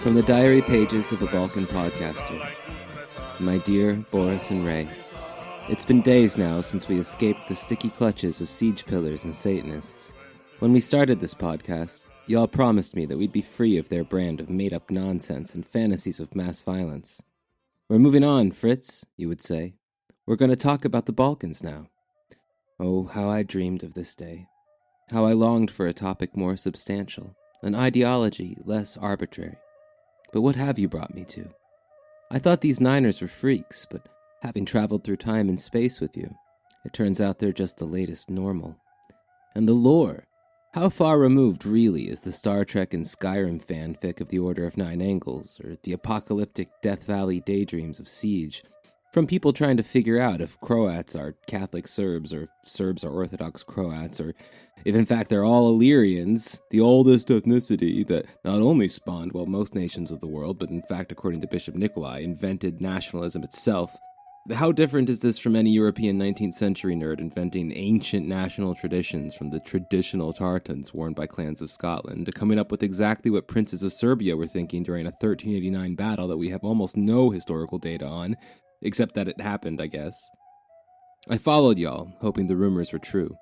From the diary pages of a Balkan podcaster. My dear Boris and Ray, it's been days now since we escaped the sticky clutches of siege pillars and Satanists. When we started this podcast, y'all promised me that we'd be free of their brand of made-up nonsense and fantasies of mass violence. We're moving on, Fritz, you would say. We're going to talk about the Balkans now. Oh, how I dreamed of this day. How I longed for a topic more substantial, an ideology less arbitrary. But what have you brought me to? I thought these Niners were freaks, but having traveled through time and space with you, it turns out they're just the latest normal. And the lore. How far removed, really, is the Star Trek and Skyrim fanfic of the Order of Nine Angles, or the apocalyptic Death Valley daydreams of Siege, from people trying to figure out if Croats are Catholic Serbs, or Serbs are Orthodox Croats, or if in fact they're all Illyrians, the oldest ethnicity that not only spawned, most nations of the world, but in fact, according to Bishop Nikolai, invented nationalism itself. How different is this from any European 19th century nerd inventing ancient national traditions from the traditional tartans worn by clans of Scotland to coming up with exactly what princes of Serbia were thinking during a 1389 battle that we have almost no historical data on, except that it happened, I guess. I followed y'all, hoping the rumors were true,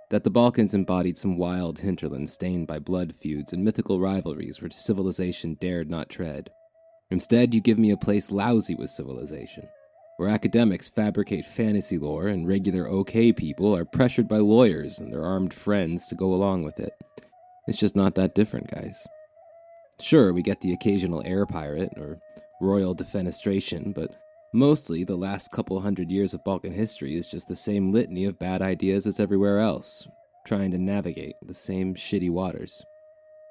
that the Balkans embodied some wild hinterland stained by blood feuds and mythical rivalries where civilization dared not tread. Instead, you give me a place lousy with civilization, where academics fabricate fantasy lore and regular okay people are pressured by lawyers and their armed friends to go along with it. It's just not that different, guys. Sure, we get the occasional air pirate or royal defenestration, but mostly the last couple hundred years of Balkan history is just the same litany of bad ideas as everywhere else, trying to navigate the same shitty waters.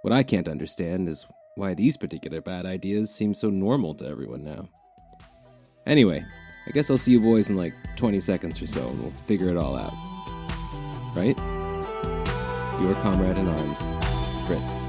What I can't understand is why these particular bad ideas seem so normal to everyone now. Anyway, I guess I'll see you boys in like 20 seconds or so, and we'll figure it all out. Right? Your comrade in arms, Fritz.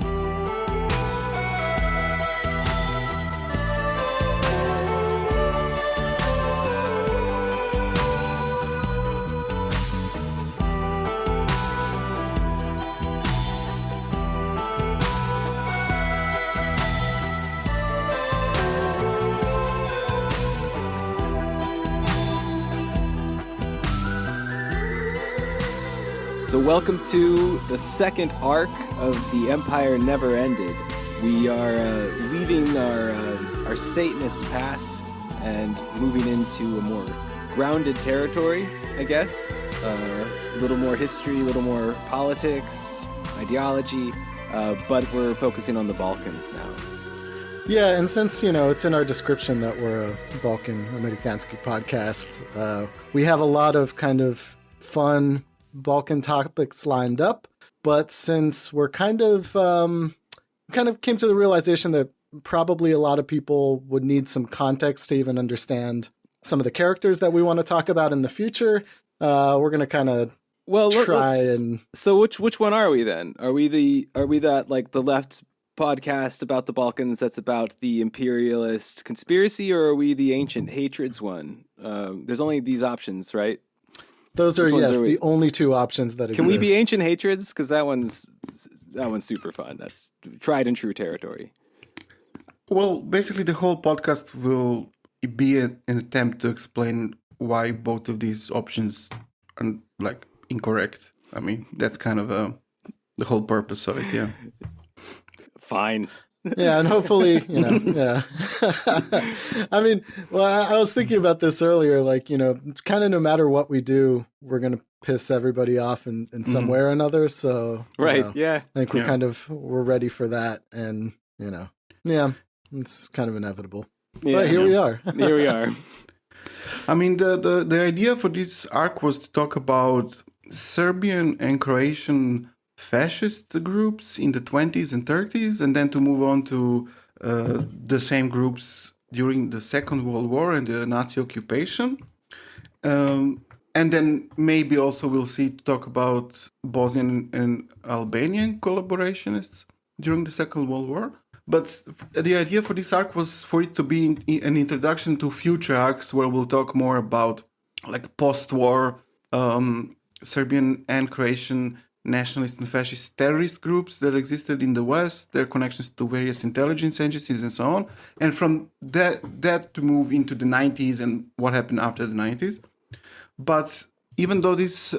So welcome to the second arc of The Empire Never Ended. We are leaving our Satanist past and moving into a more grounded territory, I guess. A little more history, a little more politics, ideology, but we're focusing on the Balkans now. Yeah, and since, it's in our description that we're a Balkan Amerikanski podcast, we have a lot of kind of fun Balkan topics lined up, but since we're kind of came to the realization that probably a lot of people would need some context to even understand some of the characters that we want to talk about in the future, we're going to kind of try and. So which one are we then? Are we that like the left podcast about the Balkans that's about the imperialist conspiracy, or are we the ancient hatreds one? There's only these options, right? Those are, the only two options that exist. Can we be ancient hatreds? Because that one's super fun. That's tried and true territory. Well, basically the whole podcast will be an attempt to explain why both of these options are like incorrect. I mean, that's kind of the whole purpose of it, yeah. Fine. Yeah, and hopefully, yeah. I mean, I was thinking about this earlier, like, kind of no matter what we do, we're going to piss everybody off in some way or another. So, right, yeah. I think we're ready for that. And, it's kind of inevitable. Yeah, but here we are. Here we are. I mean, the idea for this arc was to talk about Serbian and Croatian fascist groups in the 20s and 30s, and then to move on to the same groups during the Second World War and the Nazi occupation. And then maybe also we'll talk about Bosnian and Albanian collaborationists during the Second World War. But the idea for this arc was for it to be an introduction to future arcs where we'll talk more about like post-war Serbian and Croatian nationalist and fascist terrorist groups that existed in the West, their connections to various intelligence agencies and so on. And from that to move into the 90s and what happened after the 90s. But even though this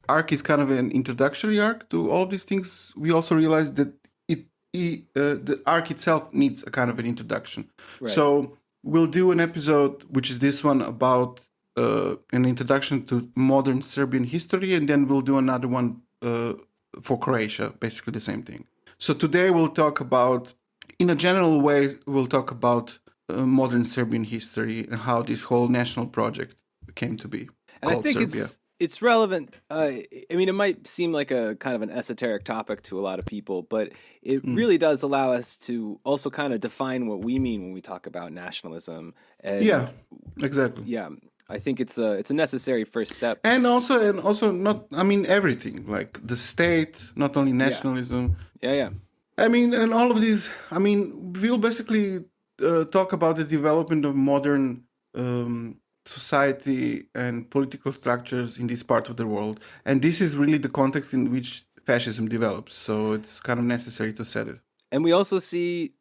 arc is kind of an introductory arc to all of these things, we also realized that the arc itself needs a kind of an introduction. Right. So we'll do an episode, which is this one, about an introduction to modern Serbian history, and then we'll do another one for Croatia, basically the same thing. So today we'll talk about, in a general way, we'll talk about modern Serbian history and how this whole national project came to be. And I think Serbia. It's relevant. I mean, it might seem like a kind of an esoteric topic to a lot of people, but it really does allow us to also kind of define what we mean when we talk about nationalism. And yeah, exactly. Yeah, I think it's a necessary first step. And also not, I mean, everything, like the state, not only nationalism. Yeah. I mean, and all of these, I mean, we'll basically talk about the development of modern society and political structures in this part of the world. And this is really the context in which fascism develops. So it's kind of necessary to set it. And we also see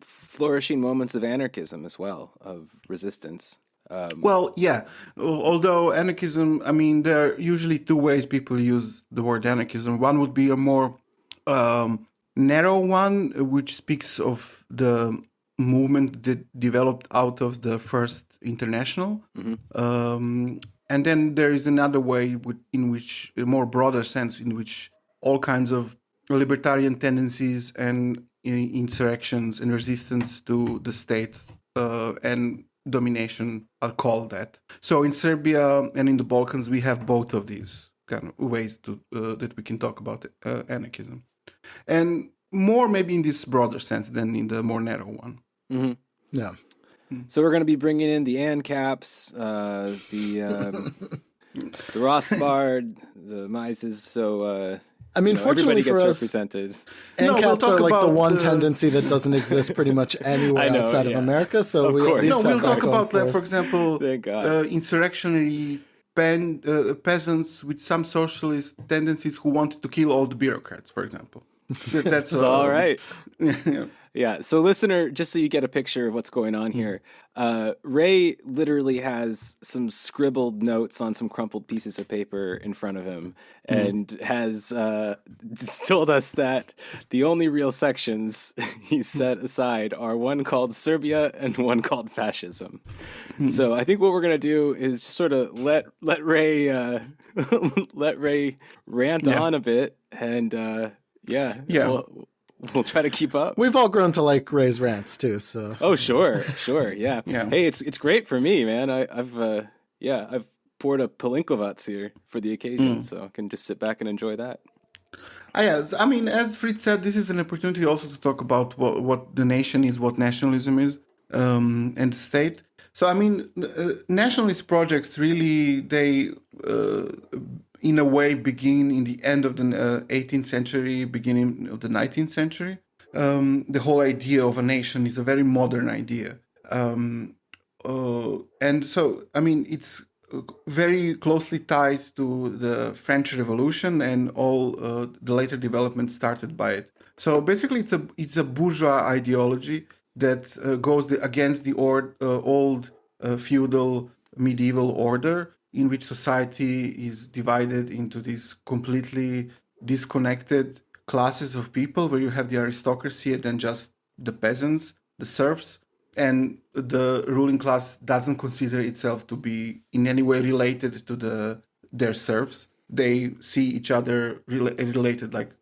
flourishing moments of anarchism as well, of resistance. Well, yeah. Although anarchism, I mean, there are usually two ways people use the word anarchism. One would be a more narrow one, which speaks of the movement that developed out of the First International. Mm-hmm. And then there is another way in which, a more broader sense, in which all kinds of libertarian tendencies and insurrections and resistance to the state and domination are called that. So in Serbia and in the Balkans, we have both of these kind of ways to that we can talk about anarchism. And more maybe in this broader sense than in the more narrow one. Mm-hmm. Yeah. So we're going to be bringing in the ANCAPs, the Rothbard, the Mises. So I mean, fortunately for us, represented. ANCAPs are like the one tendency that doesn't exist pretty much anywhere outside of America. So we'll talk about, for example, insurrectionary peasants with some socialist tendencies who wanted to kill all the bureaucrats, for example. That's all right. Yeah. So listener, just so you get a picture of what's going on here, Ray literally has some scribbled notes on some crumpled pieces of paper in front of him and has told us that the only real sections he's set aside are one called Serbia and one called fascism. So I think what we're going to do is just sort of let Ray let Ray rant on a bit and We'll try to keep up. We've all grown to like Ray's rants too, so. Oh, sure, yeah. Hey, it's great for me, man. I've poured a Palinkovac here for the occasion, so I can just sit back and enjoy that. Yes, I mean, as Fritz said, this is an opportunity also to talk about what the nation is, what nationalism is, and the state. So, I mean, nationalist projects really, they in a way begin in the end of the 18th century, beginning of the 19th century. The whole idea of a nation is a very modern idea. And so, I mean, it's very closely tied to the French Revolution and all the later development started by it. So basically, it's a bourgeois ideology that goes against the old feudal medieval order, in which society is divided into these completely disconnected classes of people, where you have the aristocracy and then just the peasants, the serfs, and the ruling class doesn't consider itself to be in any way related to their serfs. They see each other related, like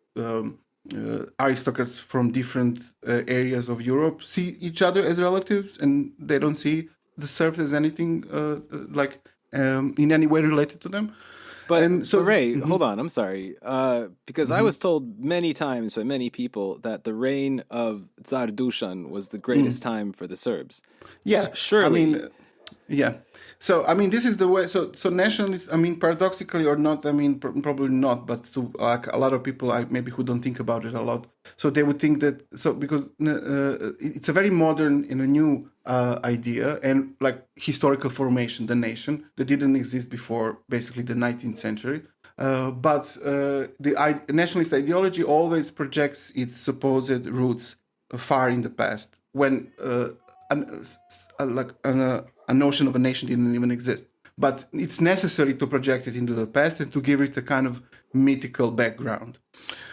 aristocrats from different areas of Europe see each other as relatives, and they don't see the serfs as anything in any way related to them. But Ray, hold on, I'm sorry. Because I was told many times by many people that the reign of Tsar Dusan was the greatest time for the Serbs. Yeah, surely. I mean, yeah. So, I mean, this is the way. So nationalists, I mean, paradoxically or not, I mean, probably not, but to a lot of people, maybe who don't think about it a lot. So they would think that, because it's a very modern and a new idea and like historical formation, the nation that didn't exist before basically the 19th century. But nationalist ideology always projects its supposed roots far in the past, when a notion of a nation didn't even exist. But it's necessary to project it into the past and to give it a kind of mythical background.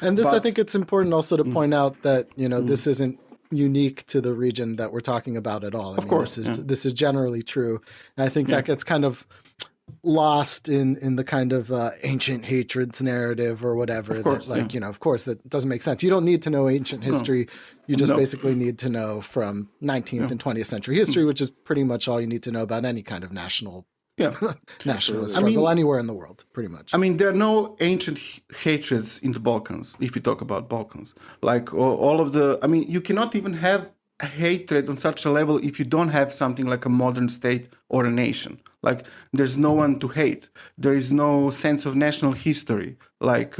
And I think it's important also to point out that, this isn't unique to the region that we're talking about at all. Of course. This is generally true. And I think that gets kind of lost in the kind of ancient hatreds narrative or whatever. Of course, of course, that doesn't make sense. You don't need to know ancient history. You just basically need to know from 19th and 20th century history, which is pretty much all you need to know about any kind of nationalist struggle anywhere in the world, pretty much. I mean, there are no ancient hatreds in the Balkans, if you talk about Balkans. Like all of the, you cannot even have a hatred on such a level if you don't have something like a modern state or a nation. Like, there's no one to hate. There is no sense of national history. Like,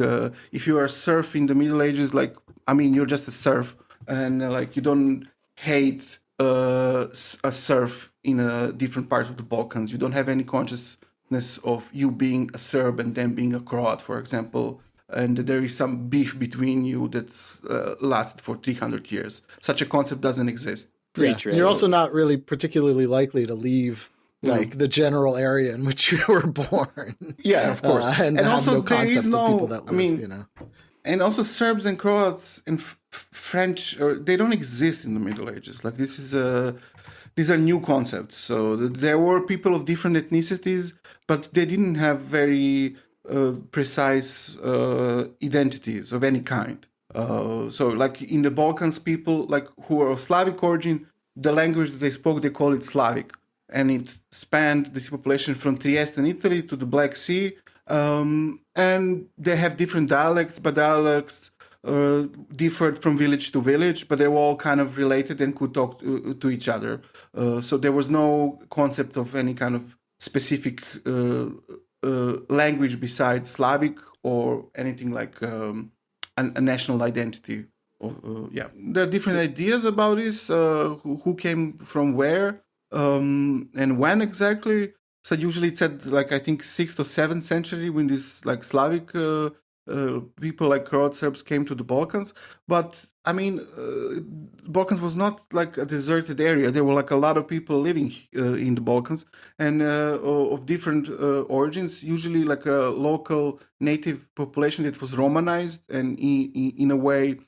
if you are a serf in the Middle Ages, you're just a serf. And, you don't hate a serf in a different part of the Balkans. You don't have any consciousness of you being a Serb and then being a Croat, for example. And there is some beef between you that's lasted for 300 years. Such a concept doesn't exist. Yeah. You're also not really particularly likely to leave the general area in which you were born. Yeah, of course. And also no concept of people that live, And also Serbs and Croats and French, they don't exist in the Middle Ages. Like, these are new concepts. So there were people of different ethnicities, but they didn't have very precise identities of any kind. So like in the Balkans, people who are of Slavic origin, the language that they spoke, they call it Slavic. And it spanned this population from Trieste in Italy to the Black Sea. And they have different dialects, but dialects differed from village to village, but they were all kind of related and could talk to each other. So there was no concept of any kind of specific language besides Slavic or anything like a national identity. There are different ideas about this, who came from where and when exactly. So usually it's at I think 6th or 7th century when this Slavic people like Croat Serbs came to the Balkans. But Balkans was not a deserted area. There were a lot of people living in the Balkans and of different origins, usually a local native population that was Romanized and in a way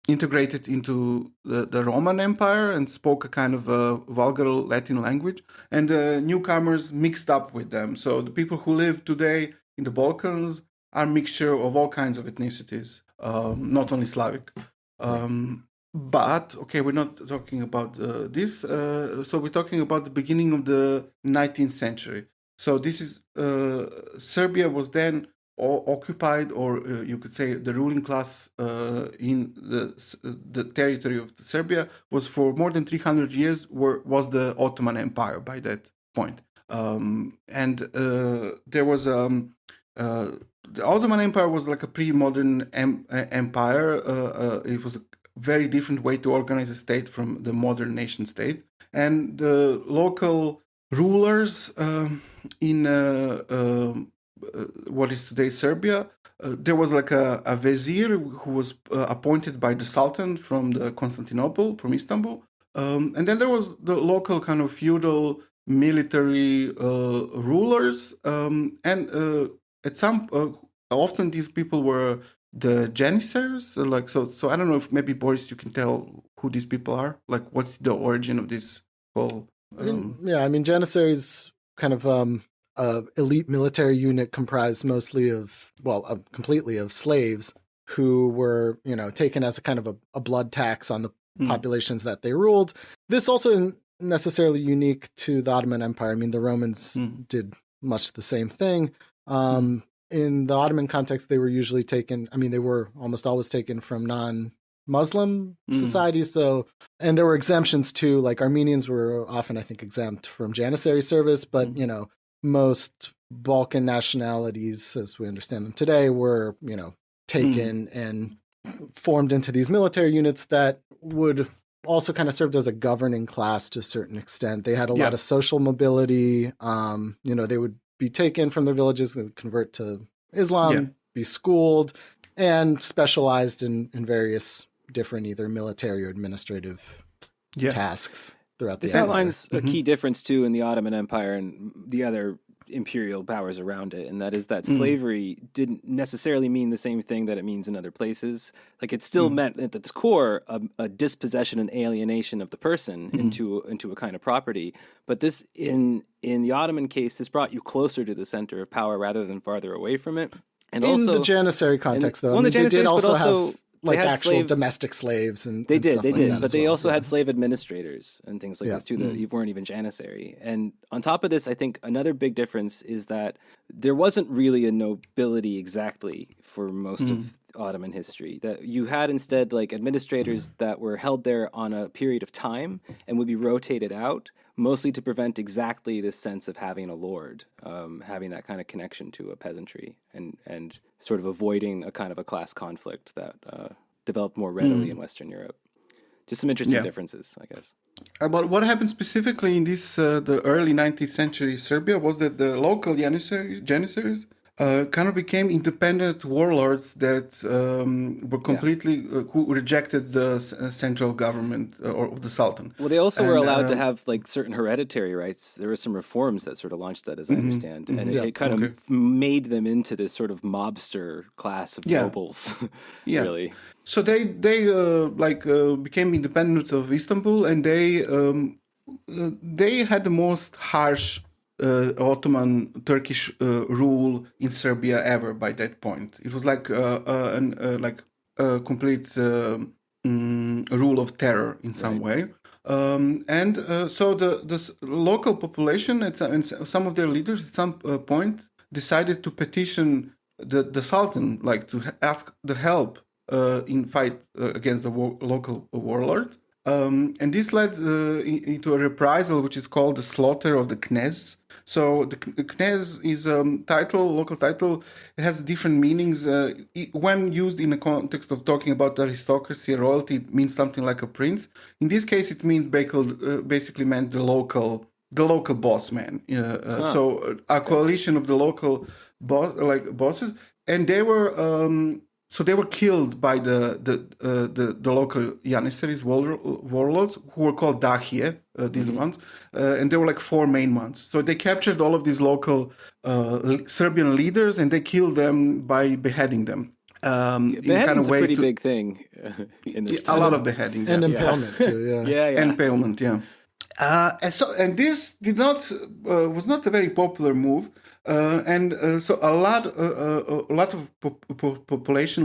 integrated into the Roman Empire and spoke a kind of vulgar Latin language, and the newcomers mixed up with them. So the people who live today in the Balkans are a mixture of all kinds of ethnicities, not only Slavic. But, we're not talking about this. So we're talking about the beginning of the 19th century. So this is, Serbia was then occupied, or you could say the ruling class in the territory of Serbia was for more than 300 years was the Ottoman Empire by that point. And there was the Ottoman Empire was a pre-modern empire. It was a very different way to organize a state from the modern nation state. And the local rulers in what is today Serbia, there was a vizier who was appointed by the Sultan from the Constantinople, from Istanbul. And then there was the local kind of feudal military rulers. And at some, often these people were the Janissaries. So I don't know if maybe, Boris, you can tell who these people are. What's the origin of this whole... Janissaries kind of... elite military unit comprised mostly of, completely of slaves who were, taken as a kind of a blood tax on the populations that they ruled. This also isn't necessarily unique to the Ottoman Empire. The Romans did much the same thing. In the Ottoman context, they were usually taken, they were almost always taken from non-Muslim societies. So, and there were exemptions too, like Armenians were often, I think, exempt from Janissary service, but, most Balkan nationalities, as we understand them today, were, taken and formed into these military units that would also kind of served as a governing class to a certain extent. They had a lot of social mobility. They would be taken from their villages and convert to Islam, be schooled, and specialized in various different either military or administrative tasks throughout the empire. This outlines a key difference, too, in the Ottoman Empire and the other imperial powers around it, and that is that slavery didn't necessarily mean the same thing that it means in other places. Like, it still meant at its core a dispossession and alienation of the person into a kind of property. But this, in the Ottoman case, this brought you closer to the center of power rather than farther away from it. And in also the Janissary context, though, the they did also have have like actual domestic slaves and they did, but they also had slave administrators and things like this too that weren't even janissary. And on top of this, I think another big difference is that there wasn't really a nobility exactly for most of Ottoman history. That you had instead like administrators that were held there on a period of time and would be rotated out, mostly to prevent exactly this sense of having a lord, having that kind of connection to a peasantry, and sort of avoiding a kind of a class conflict that developed more readily in Western Europe. Just some interesting differences, I guess. But what happened specifically in this the early 19th century Serbia was that the local Janissaries kind of became independent warlords that were completely who rejected the central government or the Sultan. Well, they also were allowed to have like certain hereditary rights. There were some reforms that sort of launched that, as I understand, and it kind of made them into this sort of mobster class of nobles. Really. So they became independent of Istanbul, and they had the most harsh Ottoman Turkish rule in Serbia ever by that point. It was like a complete rule of terror in some way. So the local population and some of their leaders at some point decided to petition the Sultan, like to ask the help in fight against the local warlords. And this led into a reprisal, which is called the slaughter of the knez. So the knez is a local title. It has different meanings. When used in the context of talking about aristocracy or royalty, it means something like a prince. In this case, it means basically meant the local boss man. So a coalition of the local bosses, and they were. So they were killed by the local Janissaries warlords, who were called Dahije, these ones, and there were like four main ones. So they captured all of these local Serbian leaders, and they killed them by beheading them. Beheading's a pretty big thing in this time. A lot of beheading. And impalement too, Impalement, and this was not a very popular move. So a lot of population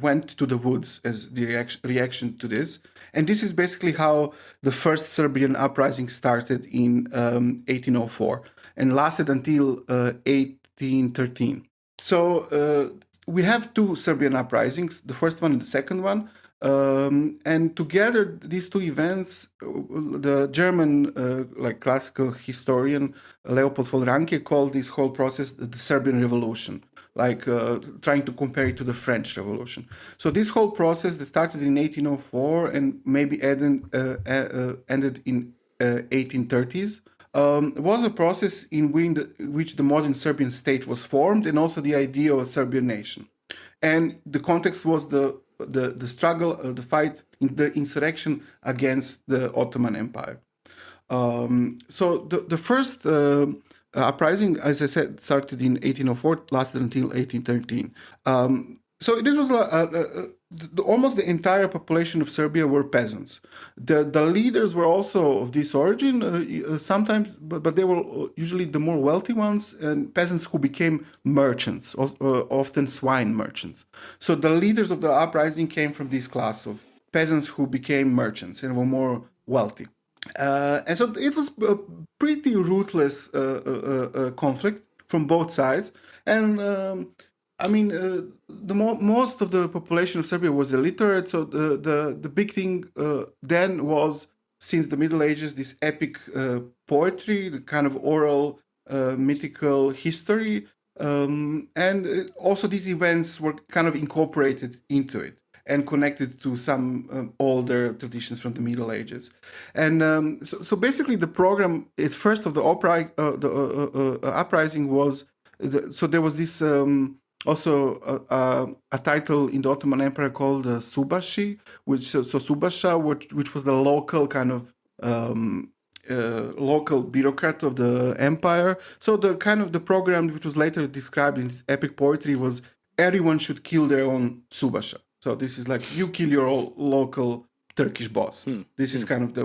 went to the woods as the reaction to this, and this is basically how the first Serbian uprising started in 1804 and lasted until 1813. So we have two Serbian uprisings, the first one and the second one. And together, these two events, the German classical historian Leopold von Ranke called this whole process the Serbian Revolution, trying to compare it to the French Revolution. So this whole process that started in 1804 and maybe ended in 1830s was a process in which the modern Serbian state was formed, and also the idea of a Serbian nation. And the context was the struggle, the fight, the insurrection against the Ottoman Empire. So the first uprising, as I said, started in 1804, lasted until 1813. So this was almost the entire population of Serbia were peasants. The leaders were also of this origin, sometimes, but they were usually the more wealthy ones, and peasants who became merchants, often swine merchants. So the leaders of the uprising came from this class of peasants who became merchants and were more wealthy. And so it was a pretty ruthless conflict from both sides. And most of the population of Serbia was illiterate, so the big thing then was, since the Middle Ages, this epic poetry, the kind of oral mythical history, and also these events were kind of incorporated into it. and connected to some older traditions from the Middle Ages. And so basically the program at first of the uprising was, so there was this also a title in the Ottoman Empire called Subashi, which was the local kind of local bureaucrat of the empire. So the kind of the program which was later described in this epic poetry was everyone should kill their own Subasha. So this is like you kill your own local Turkish boss. This is kind of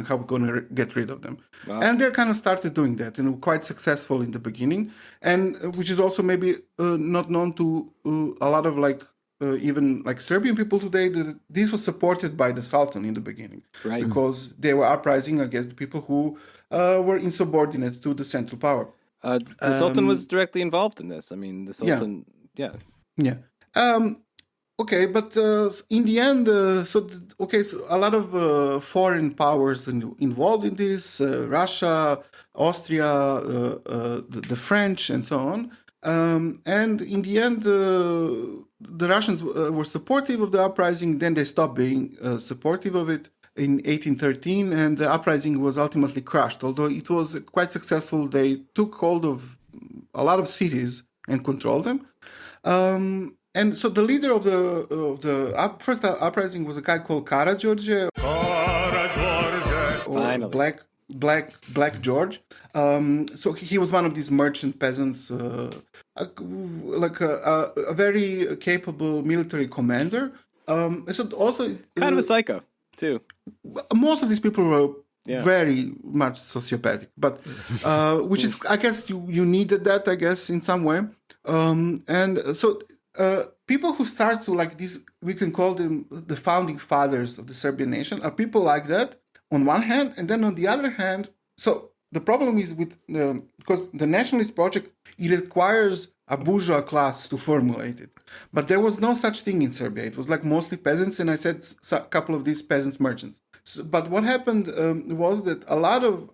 how we're going to get rid of them. Wow. And they kind of started doing that and were quite successful in the beginning, and which is also maybe not known to a lot of even like Serbian people today, that this was supported by the Sultan in the beginning, right? Because they were uprising against the people who were insubordinate to the central power. The Sultan was directly involved in this. I mean, the Sultan, yeah. Okay, but in the end, so a lot of foreign powers involved in this: Russia, Austria, the French, and so on. And in the end, the Russians were supportive of the uprising. Then they stopped being supportive of it in 1813, and the uprising was ultimately crushed. Although it was quite successful, they took hold of a lot of cities and controlled them. And so the leader of the first uprising was a guy called Karađorđe, Finally. Black George. So he was one of these merchant peasants, like a very capable military commander. So also kind of a psycho too. Most of these people were very much sociopathic, but which is, I guess, you needed that, I guess, in some way. And so people who start to like this, we can call them the founding fathers of the Serbian nation, are people like that on one hand, and then on the other hand, so the problem is with because the nationalist project, it requires a bourgeois class to formulate it, but there was no such thing in Serbia. It was like mostly peasants, and I said a couple of these peasants merchants. So, but what happened was that a lot of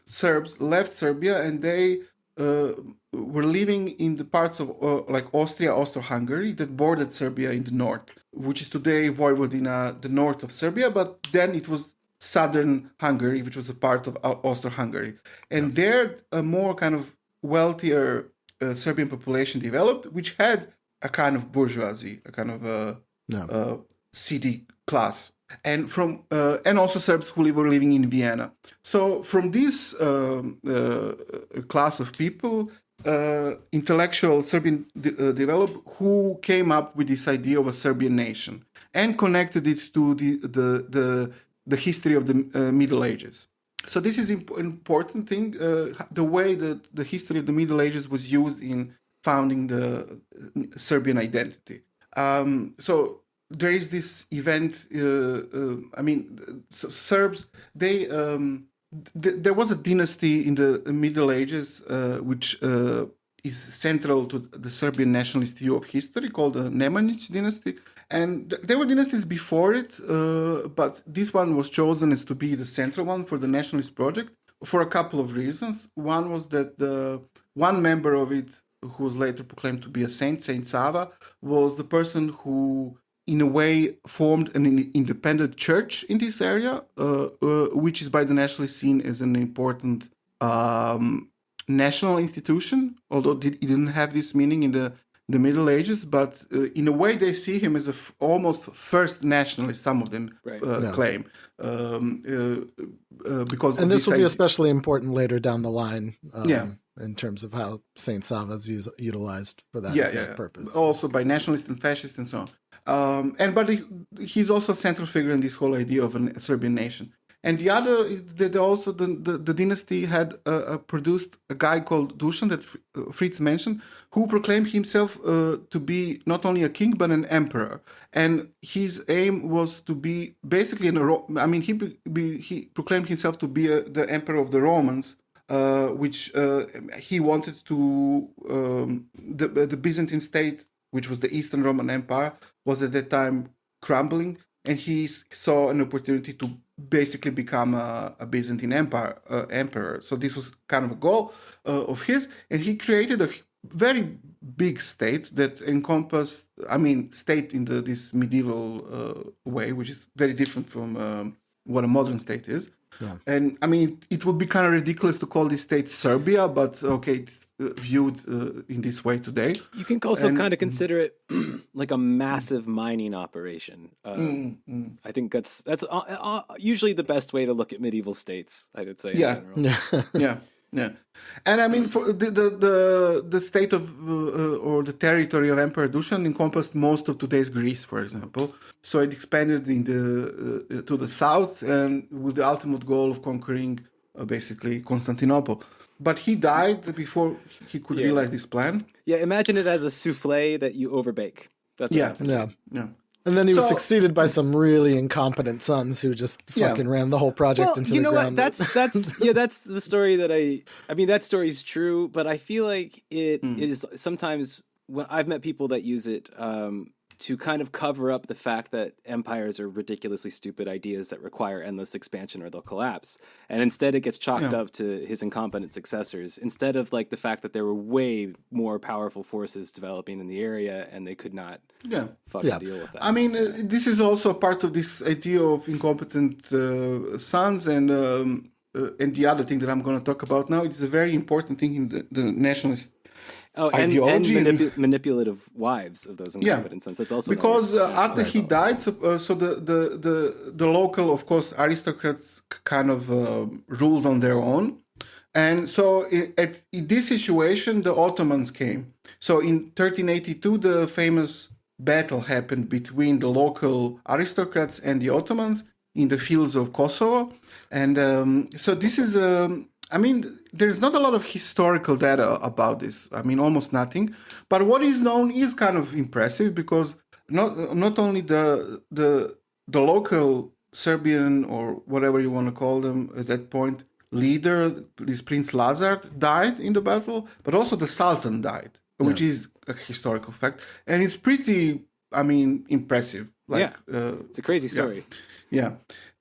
Serbs left Serbia, and they were living in the parts of like Austria, Austro-Hungary that bordered Serbia in the north, which is today Vojvodina, the north of Serbia, but then it was southern Hungary, which was a part of Austro-Hungary. And there a more kind of wealthier Serbian population developed, which had a kind of bourgeoisie, a kind of city class. And from and also Serbs who were living in Vienna. So from this class of people, intellectual Serbian developed, who came up with this idea of a Serbian nation and connected it to the history of the Middle Ages. So this is an important thing, the way that the history of the Middle Ages was used in founding the Serbian identity. So there is this event, Serbs, there was a dynasty in the Middle Ages which is central to the Serbian nationalist view of history, called the Nemanja Dynasty. And there were dynasties before it, but this one was chosen as to be the central one for the nationalist project for a couple of reasons. One was that one member of it, who was later proclaimed to be a saint, Saint Sava, was the person who in a way formed an independent church in this area, which is by the nationalists seen as an important national institution, although it didn't have this meaning in the Middle Ages, but in a way they see him as almost first nationalist, some of them claim. Because and this will be especially important later down the line in terms of how Saint Sava is utilized for that exact purpose. Also by nationalists and fascists and so on. But he's also a central figure in this whole idea of a Serbian nation. And the other is that also the dynasty had produced a guy called Dusan that Fritz mentioned, who proclaimed himself to be not only a king but an emperor. And his aim was to be basically he proclaimed himself to be the emperor of the Romans, which he wanted to the Byzantine state, which was the Eastern Roman Empire, was at that time crumbling, and he saw an opportunity to basically become a Byzantine emperor. So this was kind of a goal of his, and he created very big state that encompassed, state in this medieval way, which is very different from what a modern state is. Yeah. And it would be kind of ridiculous to call this state Serbia, but okay, it's viewed in this way today. You can also kind of consider it like a massive mining operation. I think that's usually the best way to look at medieval states, I would say. Yeah. In general. Yeah. And for the state of or the territory of Emperor Dusan encompassed most of today's Greece, for example. So it expanded to the south, and with the ultimate goal of conquering basically Constantinople. But he died before he could realize this plan. Yeah, imagine it as a souffle that you overbake. That's what happened. Yeah. And then he was succeeded by some really incompetent sons who just fucking ran the whole project into the ground. What? That's the story that I mean, that story's true, but I feel like it is sometimes when I've met people that use it to kind of cover up the fact that empires are ridiculously stupid ideas that require endless expansion or they'll collapse. And instead it gets chalked up to his incompetent successors, instead of like the fact that there were way more powerful forces developing in the area and they could not fucking deal with that. This is also part of this idea of incompetent sons, and the other thing that I'm going to talk about now, it's a very important thing in the nationalist ideology. And manipulative wives of those incompetent sons. That's also because after he died, so the local, of course, aristocrats kind of ruled on their own, and so in this situation, the Ottomans came. So in 1382, the famous battle happened between the local aristocrats and the Ottomans in the fields of Kosovo, and so this is there's not a lot of historical data about this. Almost nothing. But what is known is kind of impressive, because not only the local Serbian, or whatever you want to call them at that point, leader, this Prince Lazar, died in the battle, but also the Sultan died, which is a historical fact, and it's pretty, impressive. It's a crazy story. Yeah.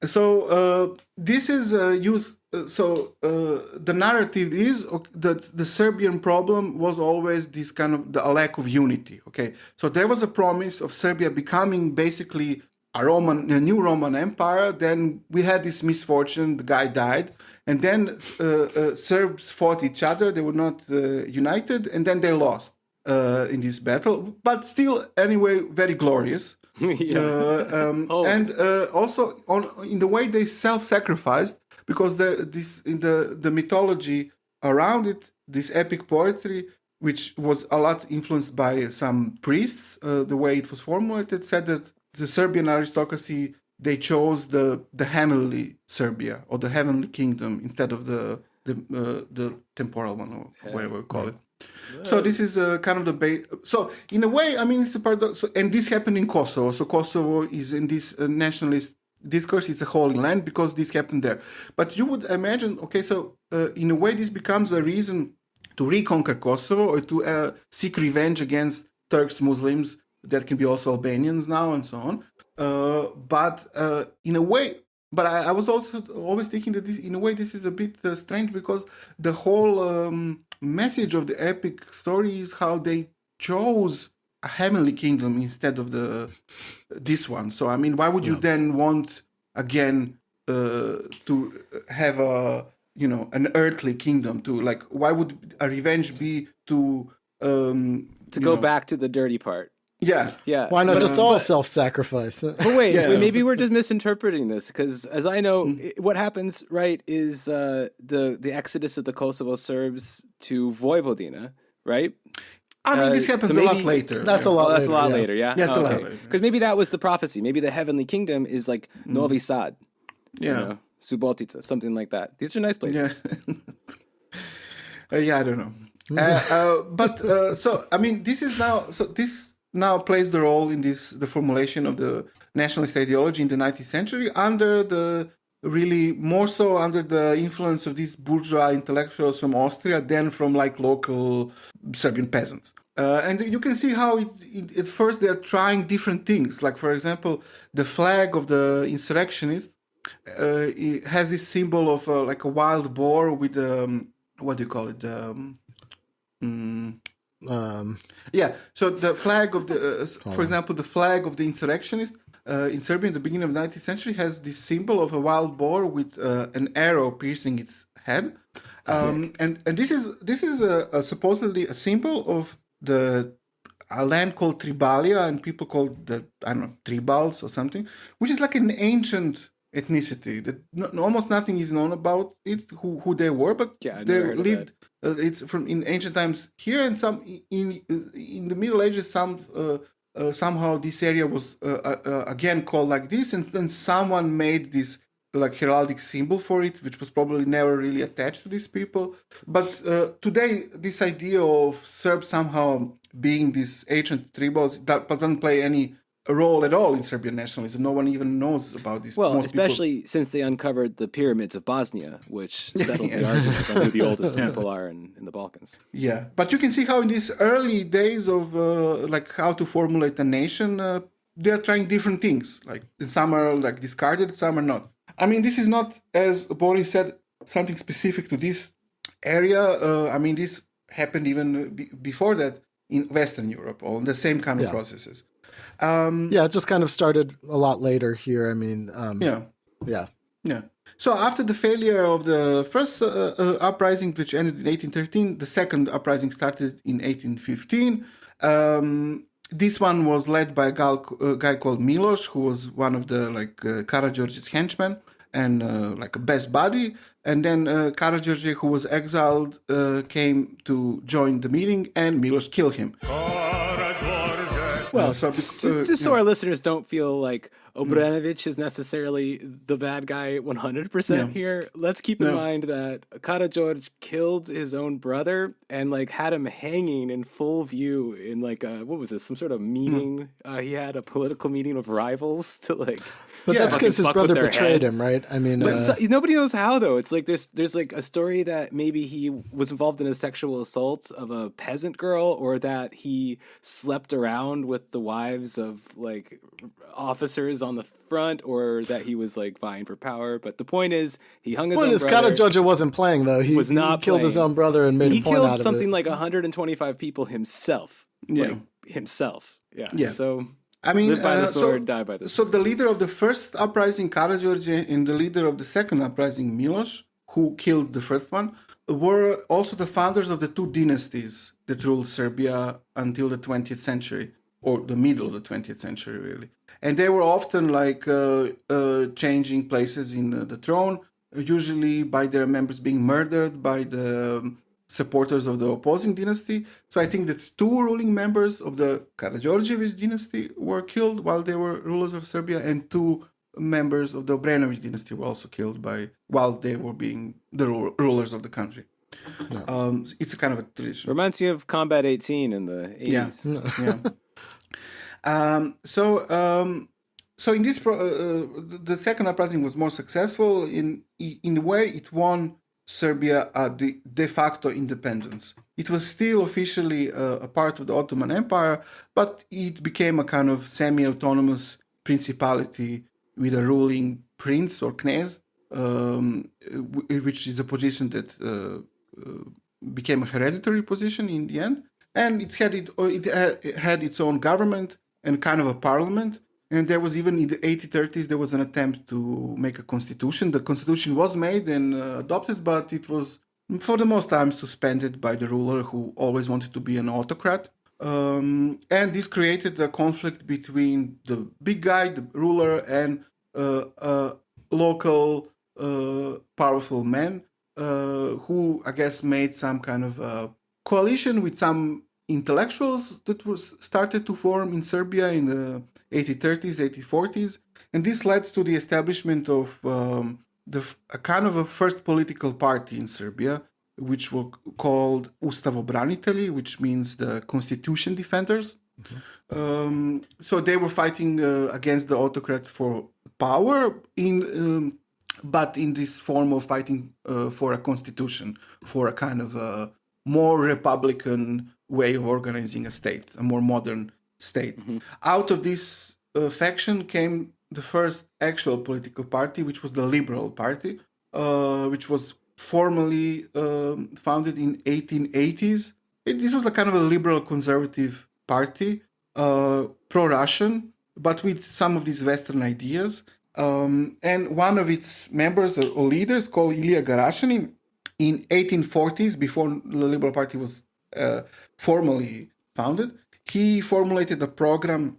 So this is used. The narrative is that the Serbian problem was always this kind of a lack of unity. Okay, so there was a promise of Serbia becoming basically a new Roman Empire. Then we had this misfortune; the guy died, and then Serbs fought each other. They were not united, and then they lost in this battle. But still, anyway, very glorious. And also in the way they self-sacrificed, because the mythology around it, this epic poetry, which was a lot influenced by some priests, the way it was formulated, said that the Serbian aristocracy, they chose the heavenly Serbia, or the heavenly kingdom, instead of the temporal one, or whatever we call it. So this is kind of the base. So in a way, it's a part of, and this happened in Kosovo. So Kosovo is in this nationalist discourse. It's a holy land because this happened there. But you would imagine, okay, so in a way, this becomes a reason to reconquer Kosovo, or to seek revenge against Turks, Muslims, that can be also Albanians now, and so on. But in a way, but I was also always thinking that this, in a way, this is a bit strange, because the whole message of the epic story is how they chose a heavenly kingdom instead of this one. So why would you then want again to have an earthly kingdom? Why would a revenge be to go back to the dirty part? Yeah. Why not just all self-sacrifice? But wait, maybe we're just misinterpreting this, because as I know, what happens, right, is the exodus of the Kosovo Serbs to Vojvodina, right? This happens a lot later. That's a lot later, yeah? Yeah, it's a lot later. Because maybe that was the prophecy. Maybe the heavenly kingdom is like Novi Sad. Subotica, something like that. These are nice places. I don't know. But this is now... So this now plays the role in the formulation of the nationalist ideology in the 19th century, under more so under the influence of these bourgeois intellectuals from Austria than from local Serbian peasants. And you can see how at first they're trying different things. Like, for example, the flag of the Insurrectionist it has this symbol of a wild boar with what do you call it? Yeah. So the flag of the, for example, the flag of the Insurrectionist in Serbia in the beginning of the 19th century has this symbol of a wild boar with an arrow piercing its head, and this is supposedly a symbol of a land called Triballia, and people called Tribals or something, which is like an ancient ethnicity that almost nothing is known about it, who they were, but they lived. It's from in ancient times here, and some in the Middle Ages. Somehow this area was again called like this, and then someone made this like heraldic symbol for it, which was probably never really attached to these people. But today, this idea of Serbs somehow being these ancient tribals doesn't play any role at all in Serbian nationalism. No one even knows about this. Well, especially since they uncovered the pyramids of Bosnia, which settled the argument on who the oldest people are in the Balkans. Yeah, but you can see how in these early days of like how to formulate a nation, they are trying different things. Like some are like discarded, some are not. I mean, this is not, as Boris said, something specific to this area. I mean, this happened even before that in Western Europe, all the same kind of processes. It just kind of started a lot later here. I mean, yeah. So after the failure of the first uprising, which ended in 1813, the second uprising started in 1815. This one was led by a guy called Miloš, who was one of the Karađorđe's henchmen and like a best buddy. And then Karađorđe, who was exiled, came to join the meeting, and Miloš killed him. Well, just so our listeners don't feel like Obrenović is necessarily the bad guy 100% here, let's keep in mind that Karađorđe killed his own brother and had him hanging in full view in what was this, some sort of meeting? He had a political meeting of rivals to But that's because his brother betrayed him, right? I mean, nobody knows how though. It's there's a story that maybe he was involved in a sexual assault of a peasant girl, or that he slept around with the wives of officers on the front, or that he was vying for power. But the point is, he hung his own brother. Karađorđe wasn't playing though. He killed his own brother and made a point out of it. He killed something like 125 people himself. Himself. Yeah. So. I mean, live by the sword, die by the sword. So the leader of the first uprising, Karađorđe, and the leader of the second uprising, Miloš, who killed the first one, were also the founders of the two dynasties that ruled Serbia until the 20th century, or the middle of the 20th century, really. And they were often changing places in the throne, usually by their members being murdered by the supporters of the opposing dynasty. So I think that two ruling members of the Karađorđević dynasty were killed while they were rulers of Serbia, and two members of the Obrenović dynasty were also killed while they were being the rulers of the country. Yeah. It's a kind of a tradition. Reminds me of Combat 18 in the 80s. So in this, the second uprising was more successful. In a way, it won Serbia the de facto independence. It was still officially a part of the Ottoman Empire, but it became a kind of semi-autonomous principality with a ruling prince or knez, which is a position that became a hereditary position in the end. And it had its own government and kind of a parliament. And there was even in the 1830s, there was an attempt to make a constitution. The constitution was made and adopted, but it was, for the most time, suspended by the ruler, who always wanted to be an autocrat. And this created a conflict between the big guy, the ruler, and local powerful men who, I guess, made some kind of coalition with some intellectuals that was started to form in Serbia in the 1830s, 1840s, and this led to the establishment of a kind of a first political party in Serbia, which were called Ustavobranitelji, which means the Constitution Defenders. Mm-hmm. So they were fighting against the autocrat for power, but in this form of fighting for a constitution, for a kind of a more republican way of organizing a state, a more modern state. Mm-hmm. Out of this faction came the first actual political party, which was the Liberal Party, which was formally founded in 1880s, this was a kind of a liberal conservative party, pro-Russian, but with some of these Western ideas. And one of its members or leaders, called Ilya Garashinin, in 1840s, before the Liberal Party was formally founded, he formulated a program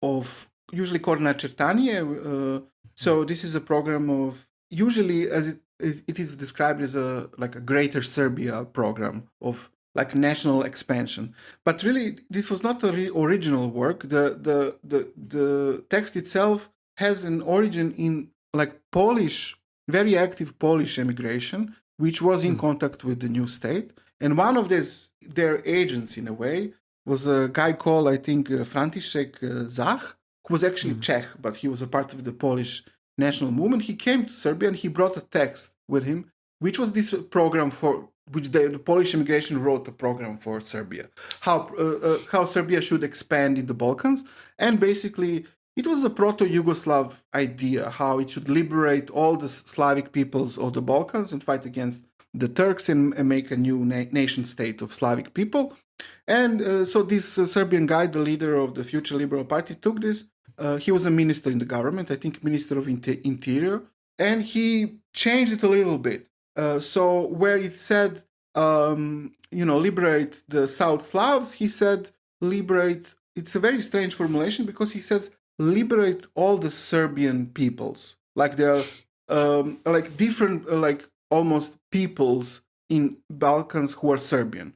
of, usually called načrtanje. So this is a program of, usually as it is described as a Greater Serbia program of like national expansion. But really, this was not the original work. The text itself has an origin in like Polish, very active Polish emigration, which was in contact with the new state. And one of their agents, in a way, was a guy called, I think, František Zach, who was actually Czech, but he was a part of the Polish national movement. He came to Serbia and he brought a text with him, which was this program for which the Polish immigration wrote a program for Serbia, how Serbia should expand in the Balkans. And basically, it was a proto-Yugoslav idea, how it should liberate all the Slavic peoples of the Balkans and fight against the Turks and make a new nation state of Slavic people. And so this Serbian guy, the leader of the Future Liberal Party, took this. He was a minister in the government, I think Minister of Interior, and he changed it a little bit. So where it said, liberate the South Slavs, he said liberate. It's a very strange formulation because he says liberate all the Serbian peoples, like there are different almost peoples in Balkans who are Serbian.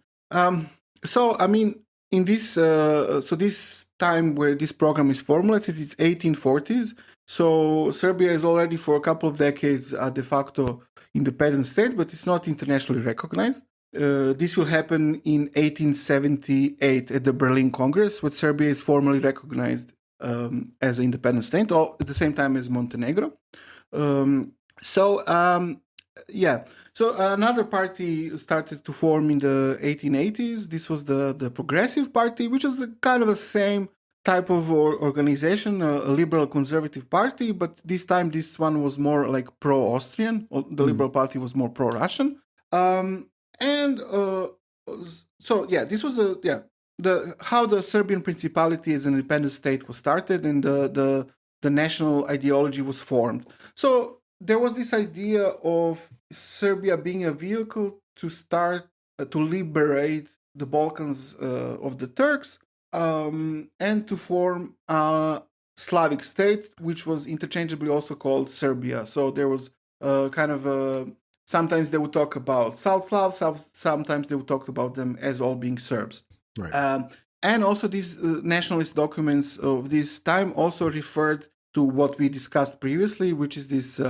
So I mean, in this this time where this program is formulated, it's 1840s. So Serbia is already for a couple of decades a de facto independent state, but it's not internationally recognized. This will happen in 1878 at the Berlin Congress, where Serbia is formally recognized as an independent state, or at the same time as Montenegro. So another party started to form in the 1880s. This was the Progressive Party, which was kind of the same type of organization, a liberal conservative party, but this time this one was more like pro-Austrian. The Liberal Party was more pro-Russian. This was how the Serbian Principality as an independent state was started, and the national ideology was formed. So there was this idea of Serbia being a vehicle to start to liberate the Balkans of the Turks, and to form a Slavic state, which was interchangeably also called Serbia. So there was sometimes they would talk about South Slavs, sometimes they would talk about them as all being Serbs. Right. And also these nationalist documents of this time also referred to what we discussed previously, which is this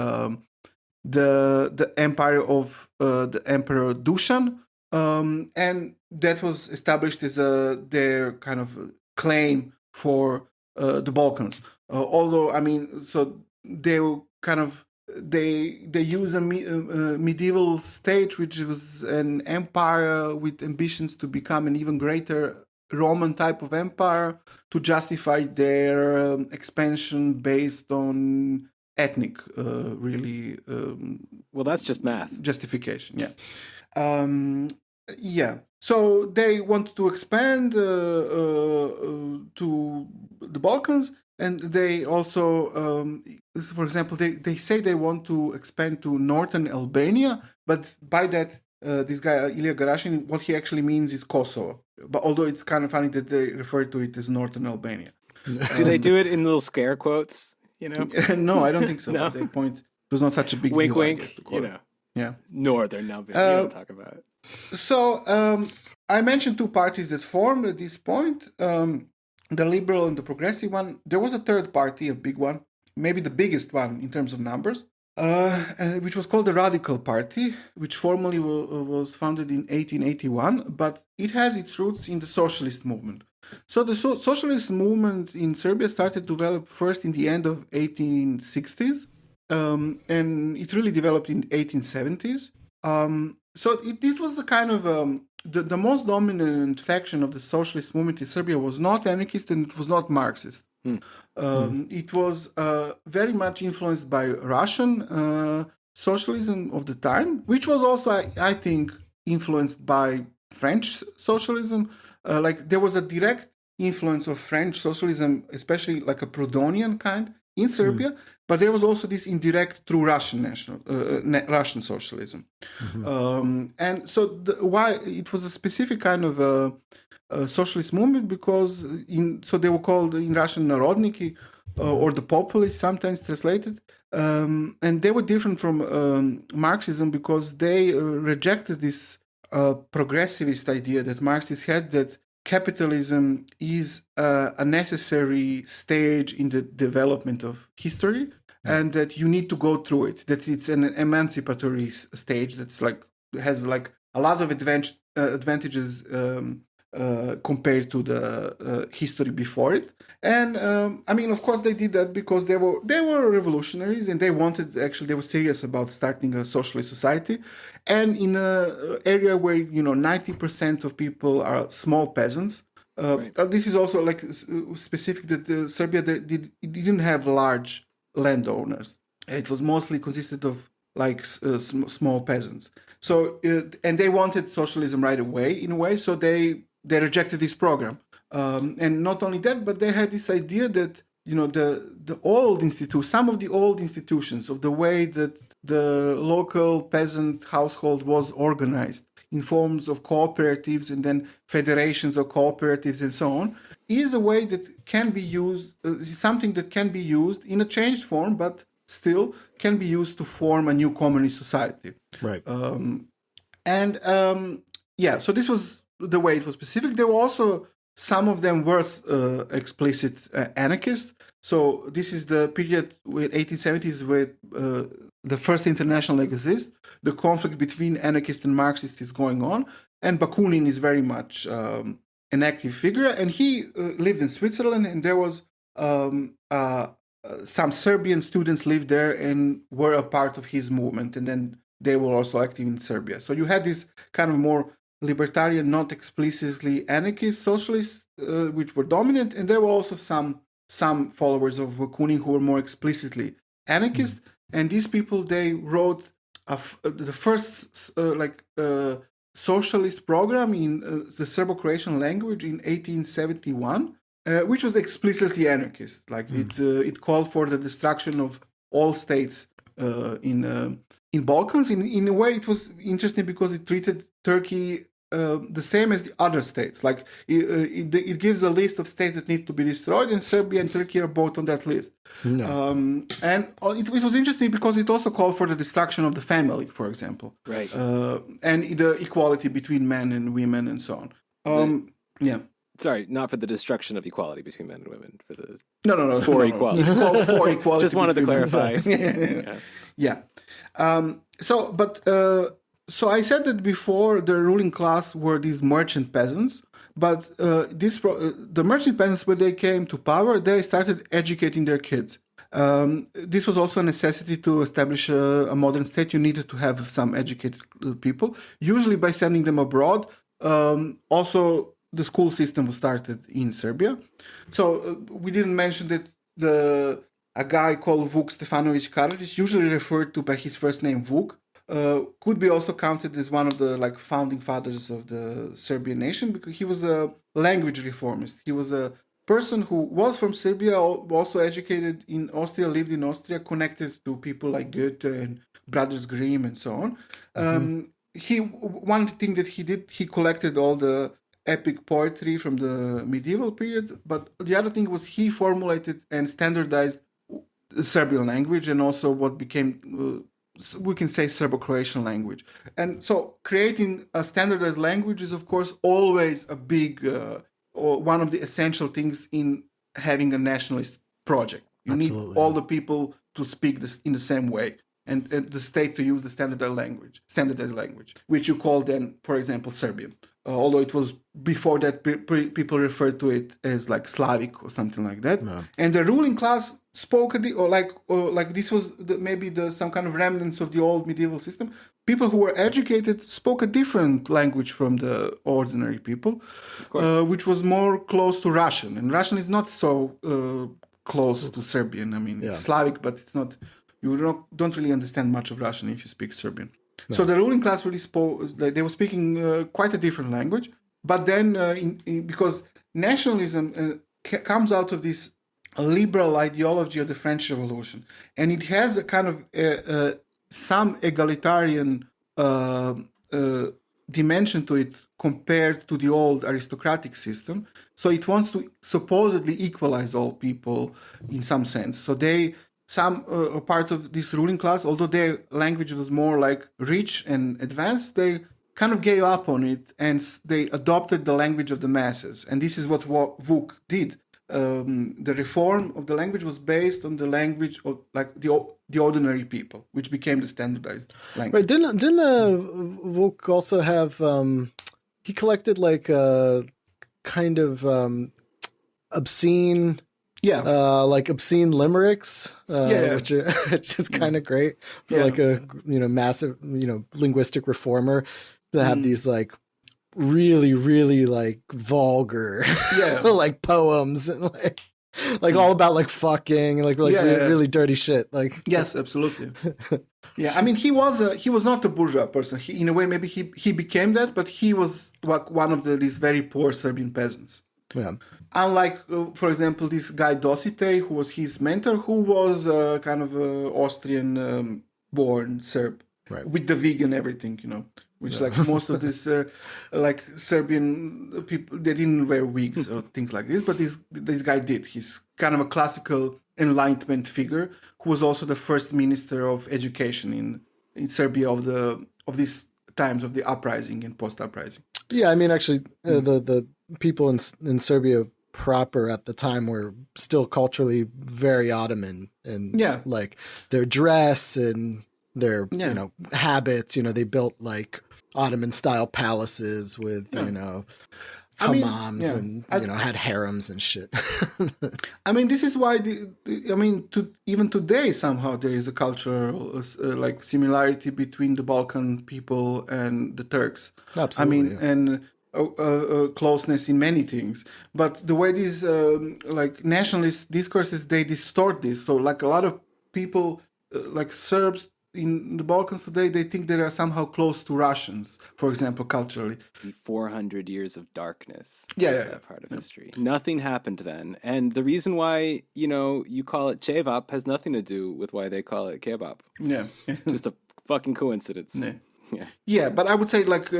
the empire of the Emperor Dusan, and that was established as their kind of claim for the Balkans. Although, I mean, so they were kind of they use a medieval state, which was an empire with ambitions to become an even greater Roman type of empire, to justify their expansion based on ethnic, well, that's just math. Justification, yeah. So they wanted to expand to the Balkans, and they also, for example, they say they want to expand to northern Albania, but by that, this guy, Ilya Garashin, what he actually means is Kosovo. But although it's kind of funny that they refer to it as northern Albania. Do they do it in little scare quotes, No, I don't think so. No. They point, it was not such a big wink, deal, wink, I guess, to call it. Yeah. Northern Albania, you don't talk about it. So I mentioned two parties that formed at this point, the liberal and the progressive one. There was a third party, a big one, maybe the biggest one in terms of numbers, which was called the Radical Party, which formally was founded in 1881, but it has its roots in the socialist movement. So the socialist movement in Serbia started to develop first in the end of 1860s, and it really developed in 1870s. So it was a kind of the most dominant faction of the socialist movement in Serbia was not anarchist and it was not Marxist. It was very much influenced by Russian socialism of the time, which was also, I think, influenced by French socialism. Like there was a direct influence of French socialism, especially like a Proudhonian kind in Serbia, but there was also this indirect through Russian Russian socialism. And so why it was a specific kind of a socialist movement, because so they were called in Russian narodniki, or the populists, sometimes translated, and they were different from Marxism because they rejected this progressivist idea that Marxists had, that capitalism is a necessary stage in the development of history, and that you need to go through it, that it's an emancipatory stage that's like has like a lot of advantages compared to the history before it. And I mean, of course, they did that because they were revolutionaries, and they were serious about starting a socialist society. And in an area where 90% of people are small peasants, right. This is also like specific that Serbia didn't have large landowners. It was mostly consisted of like small peasants. So and they wanted socialism right away in a way, so they rejected this program. And not only that, but they had this idea that some of the old institutions of the way that the local peasant household was organized in forms of cooperatives and then federations of cooperatives and so on, is a way that can be used, something that can be used in a changed form, but still can be used to form a new communist society. Right. So this was the way it was specific. There were also, some of them were explicit anarchist. So this is the period with 1870s where the first international exists. The conflict between anarchists and Marxists is going on, and Bakunin is very much an active figure. And he lived in Switzerland, and there was some Serbian students lived there and were a part of his movement, and then they were also active in Serbia. So you had this kind of more libertarian, not explicitly anarchist socialists, which were dominant, and there were also some followers of Bakunin who were more explicitly anarchist. And these people, they wrote the first socialist program in the Serbo-Croatian language in 1871, which was explicitly anarchist. Like it called for the destruction of all states in Balkans. In a way, it was interesting because it treated Turkey the same as the other states. Like it gives a list of states that need to be destroyed, and Serbia and Turkey are both on that list. No. And it was interesting because it also called for the destruction of the family, for example, right? And the equality between men and women and so on. Sorry, not for the destruction of equality between men and women. For the no, for equality. It called for equality. Just wanted to clarify. So I said that before the ruling class were these merchant peasants, but the merchant peasants, when they came to power, they started educating their kids. This was also a necessity to establish a modern state. You needed to have some educated people, usually by sending them abroad. Also, the school system was started in Serbia. So we didn't mention that a guy called Vuk Stefanović Karadžić, usually referred to by his first name Vuk, could be also counted as one of the founding fathers of the Serbian nation, because he was a language reformist. He was a person who was from Serbia, also educated in Austria, lived in Austria, connected to people like Goethe and Brothers Grimm and so on. One thing that he did, he collected all the epic poetry from the medieval periods, but the other thing was he formulated and standardized the Serbian language, and also what became we can say Serbo-Croatian language. And so creating a standardized language is, of course, always a big, or one of the essential things in having a nationalist project. You need all the people to speak this in the same way, and the state to use the standardized language, which you call then, for example, Serbian. Although it was before that, people referred to it as like Slavic or something like that. No. And the ruling class spoke like this was maybe some kind of remnants of the old medieval system. People who were educated spoke a different language from the ordinary people, which was more close to Russian. And Russian is not so close to Serbian. I mean, it's Slavic, but it's not. You don't really understand much of Russian if you speak Serbian. So the ruling class really spoke, they were speaking quite a different language. But then, because nationalism comes out of this liberal ideology of the French Revolution, and it has a kind of some egalitarian dimension to it compared to the old aristocratic system. So it wants to supposedly equalize all people in some sense. So some are part of this ruling class, although their language was more like rich and advanced, they kind of gave up on it and they adopted the language of the masses. And this is what Vuk did. The reform of the language was based on the language of like the ordinary people, which became the standardized language. Right? Didn't Vuk also have? He collected like a kind of obscene, like obscene limericks, which are which is kind of great for like a massive linguistic reformer to have these like really, really like vulgar, like poems and like all about like fucking and like really dirty shit. Like yes, absolutely. Yeah, I mean he was not a bourgeois person. In a way, maybe he became that, but he was like one of these very poor Serbian peasants. Yeah. Unlike, for example, this guy Dositej, who was his mentor, who was kind of Austrian born Serb, right, with the wig and everything, which like most of this like Serbian people, they didn't wear wigs or things like this, but this guy did. He's kind of a classical Enlightenment figure who was also the first minister of education in Serbia of these times of the uprising and post-uprising. Yeah, I mean, actually, the people in Serbia proper at the time were still culturally very Ottoman, and like their dress and their habits. They built like Ottoman style palaces with hammams and had harems and shit. I mean, this is why even today somehow there is a cultural like similarity between the Balkan people and the Turks. Absolutely. I mean, and closeness in many things, but the way these like nationalist discourses, they distort this. So like a lot of people like Serbs in the Balkans today, they think they are somehow close to Russians, for example, culturally. The 400 years of darkness. That part of history. Nothing happened then. And the reason why, you call it Chevap has nothing to do with why they call it kebab. Yeah. Just a fucking coincidence. Yeah, but I would say like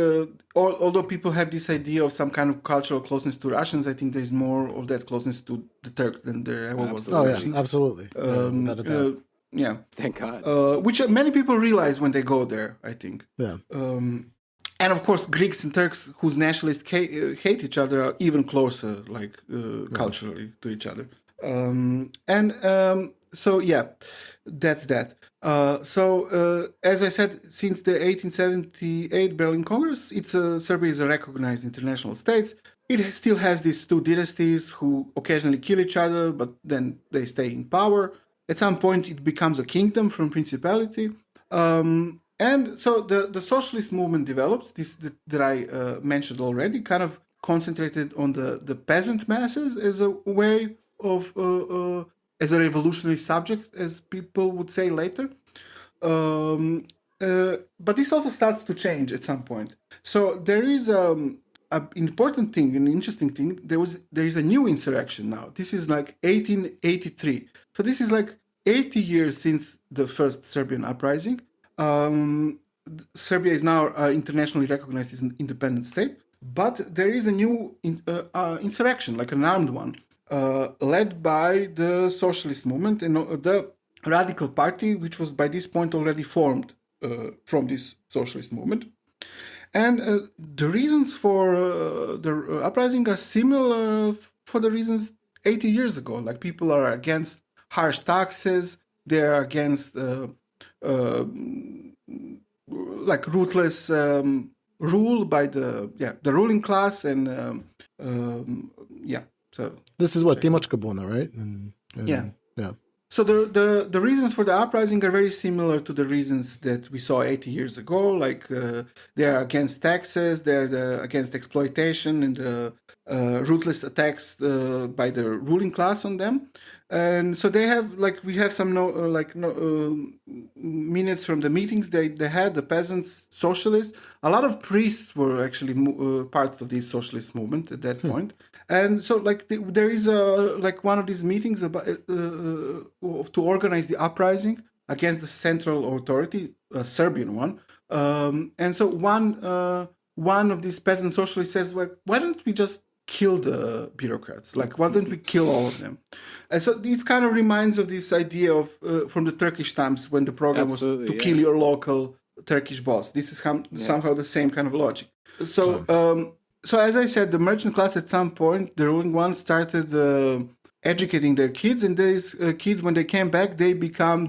although people have this idea of some kind of cultural closeness to Russians, I think there's more of that closeness to the Turks than there ever was. Oh yeah, absolutely. Without a doubt. Yeah. Thank God. Which many people realize when they go there, I think. Yeah. And of course, Greeks and Turks whose nationalists hate each other are even closer, like culturally to each other. So yeah, that's that. As I said, since the 1878 Berlin Congress, Serbia is a recognized international state. It still has these two dynasties who occasionally kill each other, but then they stay in power. At some point, it becomes a kingdom from principality. And so the socialist movement develops, this that I mentioned already, kind of concentrated on the peasant masses as a way of, as a revolutionary subject, as people would say later. But this also starts to change at some point. So there is an important thing, an interesting thing. There is a new insurrection now. This is like 1883. So this is like 80 years since the first Serbian uprising. Serbia is now internationally recognized as an independent state, but there is a new insurrection, like an armed one, led by the socialist movement and the Radical Party, which was by this point already formed from this socialist movement. And the reasons for the uprising are similar for the reasons 80 years ago. Like people are against harsh taxes, they're against like ruthless rule by the ruling class, and so this is what Timok Rebellion, right? Yeah. So the reasons for the uprising are very similar to the reasons that we saw 80 years ago. Like they are against taxes, they're against exploitation and ruthless attacks by the ruling class on them. And so they have, we have some minutes from the meetings they had, the peasants, socialists. A lot of priests were actually part of this socialist movement at that point. And so there is one of these meetings about to organize the uprising against the central authority, a Serbian one. And so one of these peasant socialists says, well, why don't we just kill the bureaucrats? Why don't we kill all of them? And so it kind of reminds of this idea of from the Turkish times when the program was to kill your local Turkish boss. This is somehow the same kind of logic. So, so as I said, the merchant class at some point, the ruling ones started educating their kids, and these kids, when they came back, they become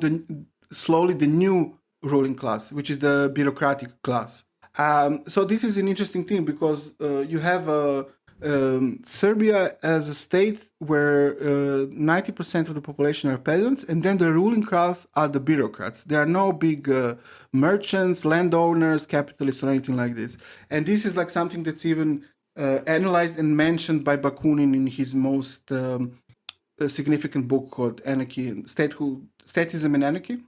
slowly the new ruling class, which is the bureaucratic class. So this is an interesting thing because you have Serbia as a state where 90% of the population are peasants, and then the ruling class are the bureaucrats. There are no big merchants, landowners, capitalists, or anything like this. And this is something that's even analyzed and mentioned by Bakunin in his most significant book called Statism and Anarchy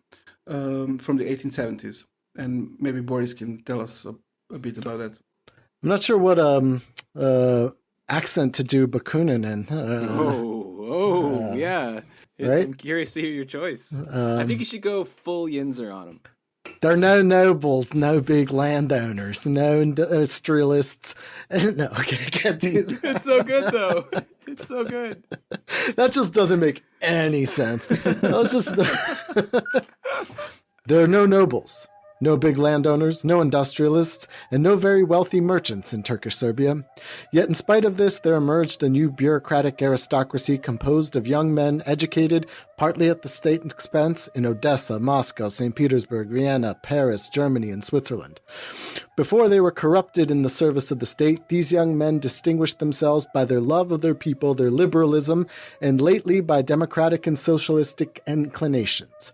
from the 1870s. And maybe Boris can tell us a bit about that. I'm not sure what accent to do Bakunin in. Yeah. Right? I'm curious to hear your choice. I think you should go full Yinzer on him. There are no nobles, no big landowners, no industrialists. No, okay, I can't do that. It's so good, though. It's so good. That just doesn't make any sense. There are no nobles, no big landowners, no industrialists, and no very wealthy merchants in Turkish Serbia. Yet in spite of this, there emerged a new bureaucratic aristocracy composed of young men educated, partly at the state expense, in Odessa, Moscow, St. Petersburg, Vienna, Paris, Germany, and Switzerland. Before they were corrupted in the service of the state, these young men distinguished themselves by their love of their people, their liberalism, and lately by democratic and socialistic inclinations.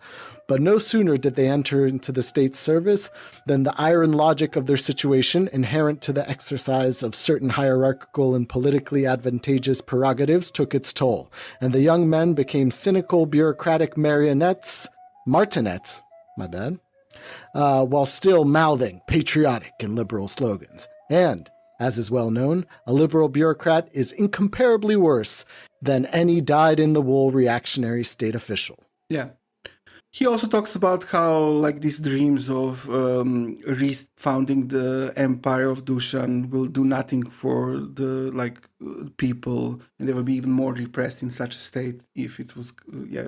But no sooner did they enter into the state's service than the iron logic of their situation, inherent to the exercise of certain hierarchical and politically advantageous prerogatives, took its toll, and the young men became cynical bureaucratic martinettes, while still mouthing patriotic and liberal slogans. And, as is well known, a liberal bureaucrat is incomparably worse than any dyed-in-the-wool reactionary state official. Yeah. He also talks about how, these dreams of refounding the empire of Dushan will do nothing for the, people, and they will be even more repressed in such a state if it was,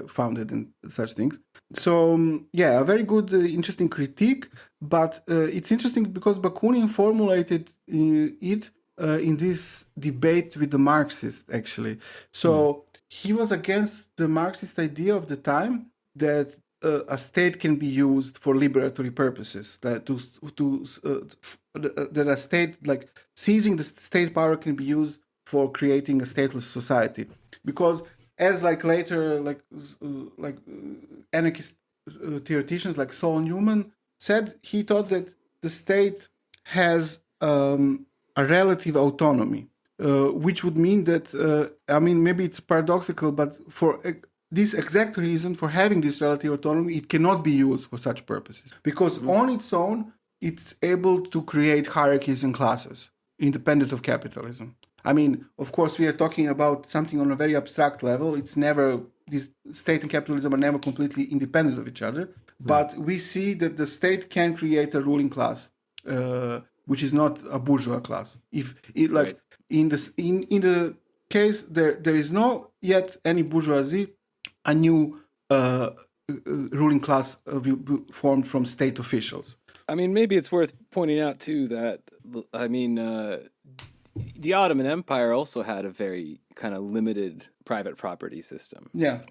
founded and such things. So, a very good, interesting critique, but it's interesting because Bakunin formulated it in this debate with the Marxists, actually. So, he was against the Marxist idea of the time that a state can be used for liberatory purposes. That a state, seizing the state power, can be used for creating a stateless society. Because as later anarchist theoreticians like Saul Newman said, he thought that the state has a relative autonomy, which would mean that maybe it's paradoxical, but for this exact reason, for having this relative autonomy, it cannot be used for such purposes. Because on its own, it's able to create hierarchies and classes, independent of capitalism. Of course, we are talking about something on a very abstract level. It's never, this state and capitalism are never completely independent of each other. But we see that the state can create a ruling class, which is not a bourgeois class. If it, in the case there is no yet any bourgeoisie, a new ruling class will be formed from state officials. Maybe it's worth pointing out, too, that, the Ottoman Empire also had a very kind of limited private property system. Yeah.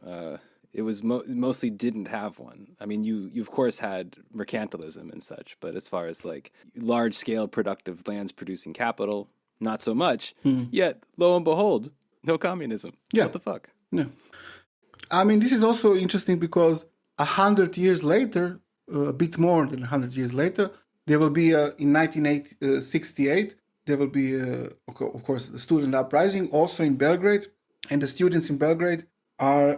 It was mostly didn't have one. You of course had mercantilism and such, but as far as large-scale productive lands producing capital, not so much. Yet, lo and behold, no communism. Yeah. What the fuck? Yeah. This is also interesting because 100 years later, a bit more than 100 years later, there will be, in 1968, there will be, of course, the student uprising also in Belgrade, and the students in Belgrade are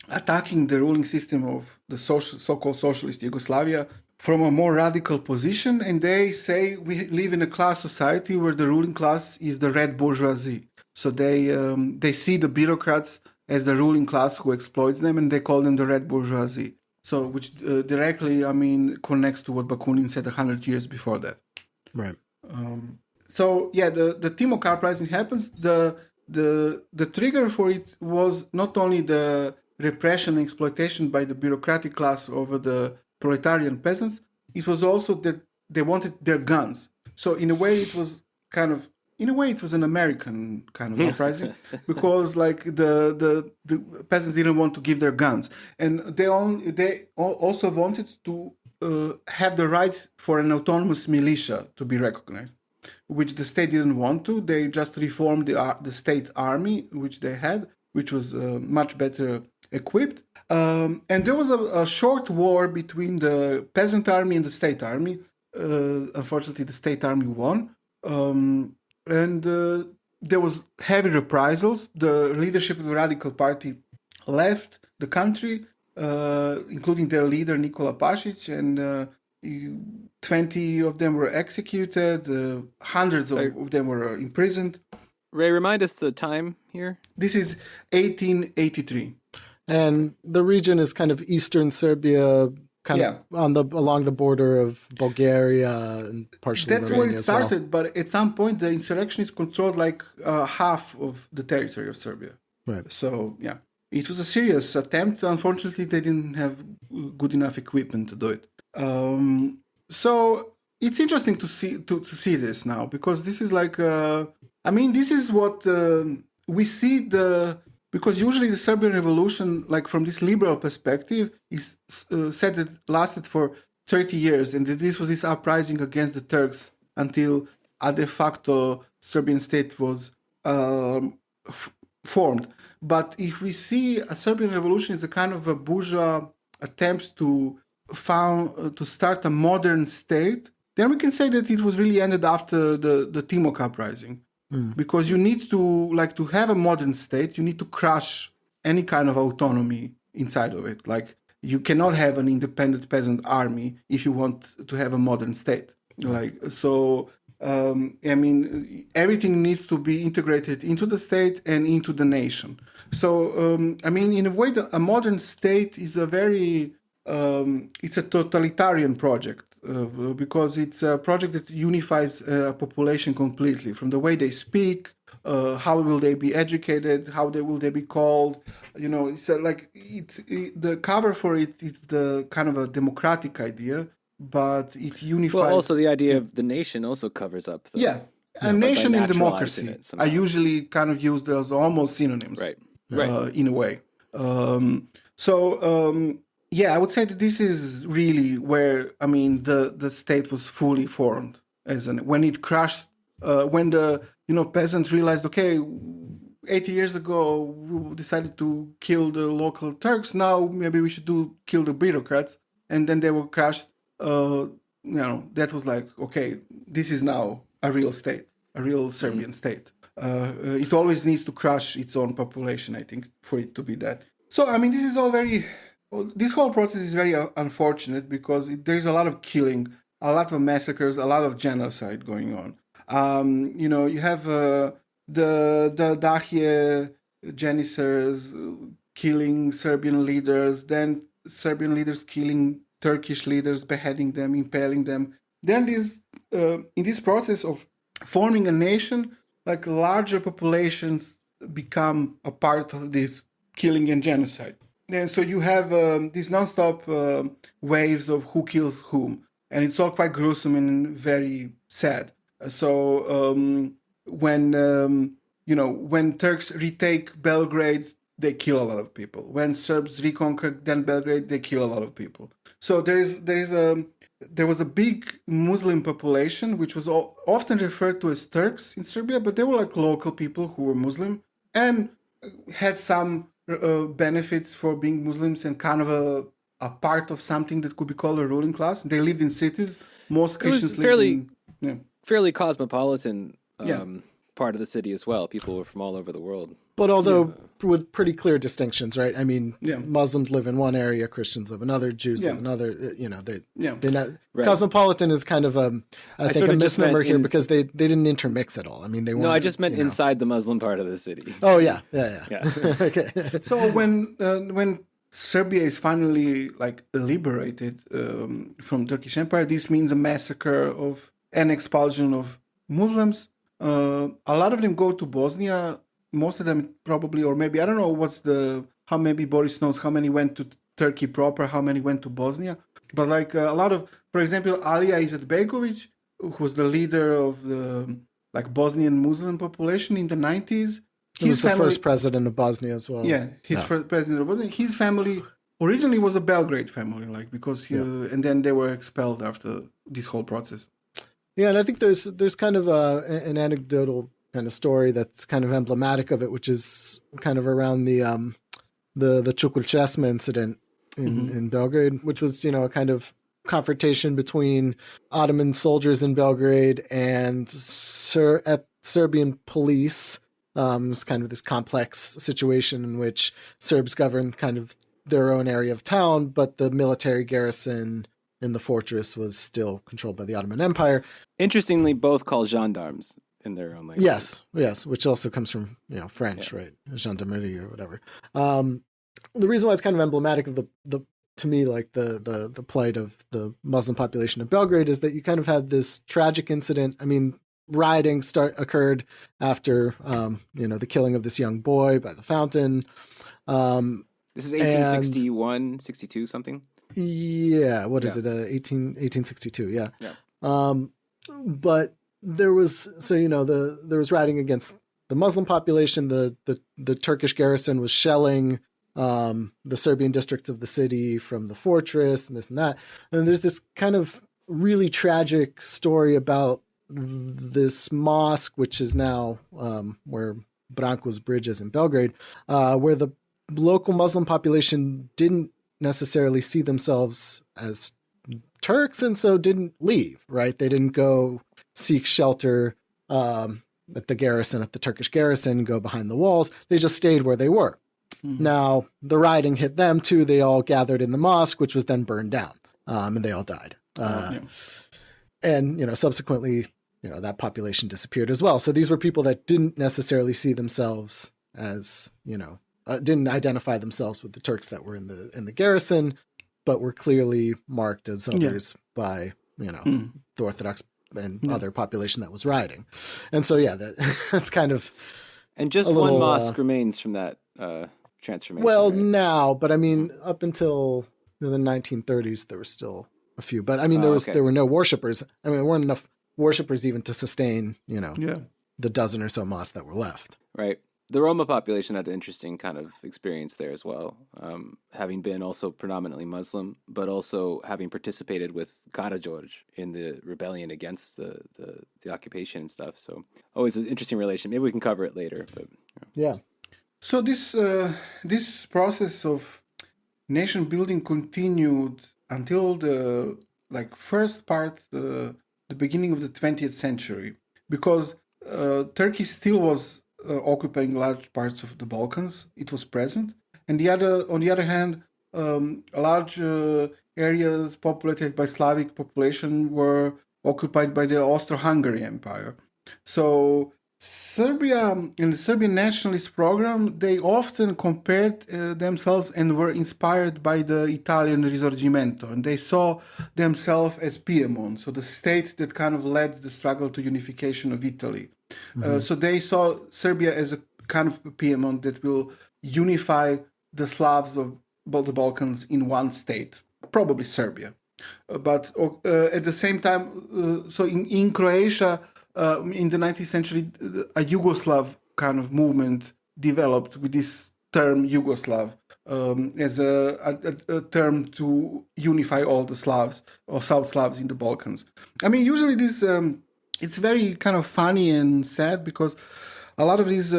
attacking the ruling system of the so-called socialist Yugoslavia from a more radical position, and they say we live in a class society where the ruling class is the red bourgeoisie. So they see the bureaucrats as the ruling class who exploits them, and they call them the red bourgeoisie. So which directly, connects to what Bakunin said 100 years before that. Right. So yeah, the Timok uprising happens. The trigger for it was not only the repression and exploitation by the bureaucratic class over the proletarian peasants, it was also that they wanted their guns. So in a way it was an American kind of uprising, because like the peasants didn't want to give their guns, and they also wanted to have the right for an autonomous militia to be recognized, which the state didn't want to. They just reformed the state army, which they had, which was much better equipped. And there was a short war between the peasant army and the state army. Unfortunately, the state army won. And there was heavy reprisals. The leadership of the Radical Party left the country, including their leader, Nikola Pašić, and 20 of them were executed. Hundreds of them were imprisoned. Ray, remind us the time here. This is 1883. And the region is kind of eastern Serbia, along the border of Bulgaria and partially That's Romania where it as well. started, but at some point the insurrectionists controlled like half of the territory of Serbia. Right. So yeah, it was a serious attempt. Unfortunately, they didn't have good enough equipment to do it. So it's interesting to see this now, because this is like this is what we see because usually the Serbian Revolution, like from this liberal perspective, is said that lasted for 30 years, and that this was this uprising against the Turks until a de facto Serbian state was formed. But if we see a Serbian Revolution as a kind of a bourgeois attempt to start a modern state, then we can say that it was really ended after the Timok uprising. Because you need to have a modern state, you need to crush any kind of autonomy inside of it. Like, you cannot have an independent peasant army if you want to have a modern state. Everything needs to be integrated into the state and into the nation. So, in a way, a modern state is it's a totalitarian project. Because it's a project that unifies a population completely, from the way they speak, how will they be educated, how will they be called. It's the cover for it is the kind of a democratic idea, but it unifies. Well, also the idea of the nation also covers up. A nation and democracy are usually kind of used as almost synonyms, right. In a way. Yeah, I would say that this is really where, the state was fully formed. When it crashed, when the, peasants realized, okay, 80 years ago, we decided to kill the local Turks. Now maybe we should kill the bureaucrats. And then they were crushed. That was like, okay, this is now a real state, a real Serbian state. It always needs to crush its own population, I think, for it to be that. So, this is all this whole process is very unfortunate, because there's a lot of killing, a lot of massacres, a lot of genocide going on. You have the Dahije Janissaries killing Serbian leaders, then Serbian leaders killing Turkish leaders, beheading them, impaling them. Then in this process of forming a nation, like larger populations become a part of this killing and genocide. And so you have these non-stop waves of who kills whom, and it's all quite gruesome and very sad. So when Turks retake Belgrade, they kill a lot of people. When Serbs reconquer then Belgrade, they kill a lot of people. So there was a big Muslim population, which was often referred to as Turks in Serbia, but they were like local people who were Muslim and had some benefits for being Muslims and kind of a part of something that could be called a ruling class. They lived in cities. Most Christians lived fairly cosmopolitan part of the city as well. People were from all over the world. But although with pretty clear distinctions, right? I mean, Muslims live in one area, Christians live in another, Jews live in another. They're not, cosmopolitan is kind of I think a misnomer here because they didn't intermix at all. I mean, they weren't. No, I just meant inside the Muslim part of the city. Oh yeah. Okay. So when Serbia is finally like liberated from Turkish Empire, this means a massacre of an expulsion of Muslims. A lot of them go to Bosnia. Most of them probably, or maybe, I don't know how maybe Boris knows how many went to Turkey proper, how many went to Bosnia. But like a lot of, for example, Alija Izetbegović, who was the leader of the like Bosnian Muslim population in the 90s. He was the first president of Bosnia as well. Yeah, first president of Bosnia. His family originally was a Belgrade family, like because and then they were expelled after this whole process. Yeah, and I think there's kind of an anecdotal kind of story that's kind of emblematic of it, which is kind of around the Čukur Česma incident in Belgrade, which was a kind of confrontation between Ottoman soldiers in Belgrade and Serbian police. It's kind of this complex situation in which Serbs governed kind of their own area of town, but the military garrison in the fortress was still controlled by the Ottoman Empire. Interestingly, both called gendarmes in their own language. Yes, which also comes from French, right? Gendarmerie or whatever. The reason why it's kind of emblematic of the to me, like the plight of the Muslim population of Belgrade is that you kind of had this tragic incident. I mean, rioting occurred after the killing of this young boy by the fountain. This is 1861, 62 something. Yeah, what is it? 1862. Yeah. But there was there was rioting against the Muslim population. The Turkish garrison was shelling the Serbian districts of the city from the fortress and this and that. And there's this kind of really tragic story about this mosque, which is now where Branko's Bridge is in Belgrade, where the local Muslim population didn't necessarily see themselves as Turks and so didn't leave, right? They didn't go seek shelter at the garrison, at the Turkish garrison, go behind the walls. They just stayed where they were. Mm-hmm. Now, the rioting hit them too. They all gathered in the mosque, which was then burned down, and they all died. And, subsequently, that population disappeared as well. So these were people that didn't necessarily see themselves as, didn't identify themselves with the Turks that were in the garrison, but were clearly marked as others by, the Orthodox and other population that was rioting. And so, that's kind of... And just one mosque remains from that transformation. Well, right? now, but I mean, up until the 1930s, there were still a few. But I mean, there were no worshippers. I mean, there weren't enough worshippers even to sustain, the dozen or so mosques that were left. Right. The Roma population had an interesting kind of experience there as well, having been also predominantly Muslim, but also having participated with Karađorđe in the rebellion against the occupation and stuff. So always an interesting relation. Maybe we can cover it later. But yeah. So this process of nation building continued until the first part, the beginning of the 20th century, because Turkey still was occupying large parts of the Balkans. It was present, and on the other hand, large areas populated by Slavic population were occupied by the Austro-Hungary Empire. So Serbia in the Serbian nationalist program, they often compared themselves and were inspired by the Italian Risorgimento, and they saw themselves as Piedmont, so the state that kind of led the struggle to unification of Italy. Mm-hmm. So they saw Serbia as a kind of Piedmont that will unify the Slavs of the Balkans in one state, probably Serbia. But at the same time, so in Croatia, in the 19th century, a Yugoslav kind of movement developed with this term Yugoslav as a term to unify all the Slavs or South Slavs in the Balkans. I mean, usually this it's very kind of funny and sad because a lot of these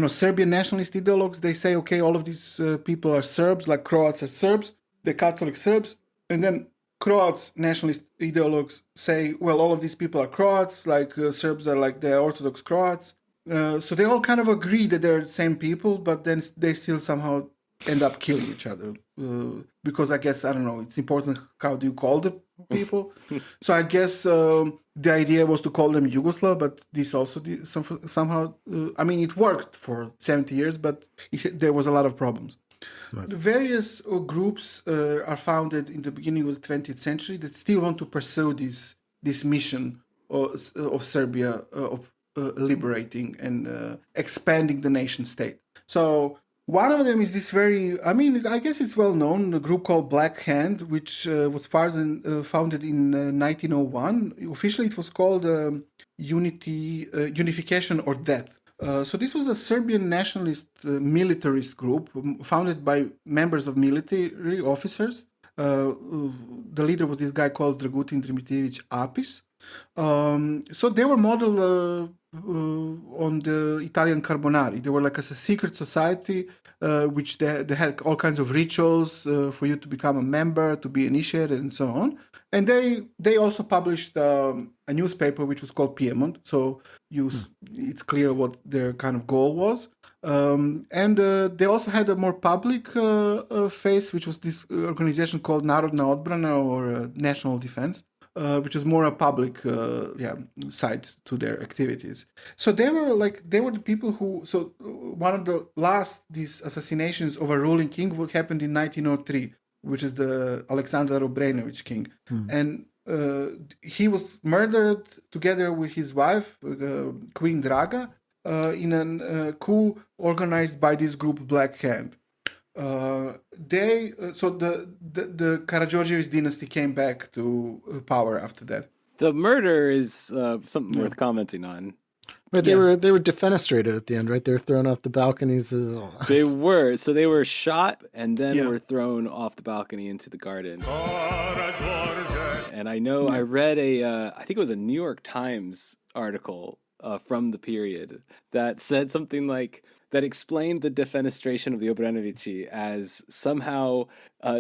Serbian nationalist ideologues, they say, okay, all of these people are Serbs, like Croats are Serbs, the Catholic Serbs, and then Croats nationalist ideologues say, well, all of these people are Croats, like Serbs are like the Orthodox Croats. So they all kind of agree that they're the same people, but then they still somehow end up killing each other. Because I guess, I don't know, it's important how do you call the people. So I guess the idea was to call them Yugoslav, but this also somehow, I mean, it worked for 70 years, but there was a lot of problems. Right. The various groups are founded in the beginning of the 20th century that still want to pursue this mission of Serbia, of liberating and expanding the nation state. So one of them is this I guess it's well known, a group called Black Hand, which was founded in 1901. Officially, it was called Unification or Death. So this was a Serbian nationalist militarist group founded by members of military officers. The leader was this guy called Dragutin Dimitrijević Apis. So they were modeled on the Italian Carbonari. They were like a secret society, which they had all kinds of rituals for you to become a member, to be initiated, and so on. And they also published a newspaper which was called Piedmont. So it's clear what their kind of goal was. And they also had a more public face, which was this organization called Narodna odbrana, or National Defense. Which is more a public side to their activities. So they were the people who. So one of the these assassinations of a ruling king happened in 1903, which is the Aleksandar Obrenović king, and he was murdered together with his wife, Queen Draga, in a coup organized by this group Black Hand. The Karađorđević dynasty came back to power after that. The murder is something worth commenting on. Right, they were defenestrated at the end, right? They were thrown off the balconies. They were. So they were shot and then were thrown off the balcony into the garden. And I know I read I think it was a New York Times article from the period that said something like, that explained the defenestration of the Obrenovići as somehow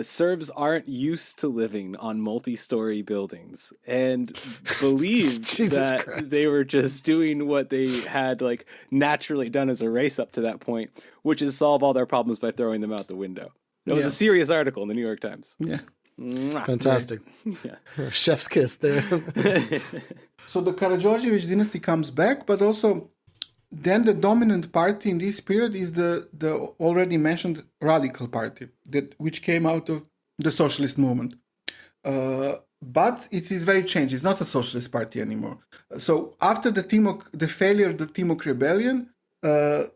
Serbs aren't used to living on multi-story buildings and believed that Christ. They were just doing what they had like naturally done as a race up to that point, which is solve all their problems by throwing them out the window. It was a serious article in the New York Times. Yeah. Fantastic. Chef's kiss there. So the Karađorđević dynasty comes back, but also then the dominant party in this period is the already mentioned Radical Party, which came out of the Socialist movement. But it is very changed. It's not a Socialist party anymore. So after the failure of the Timok Rebellion,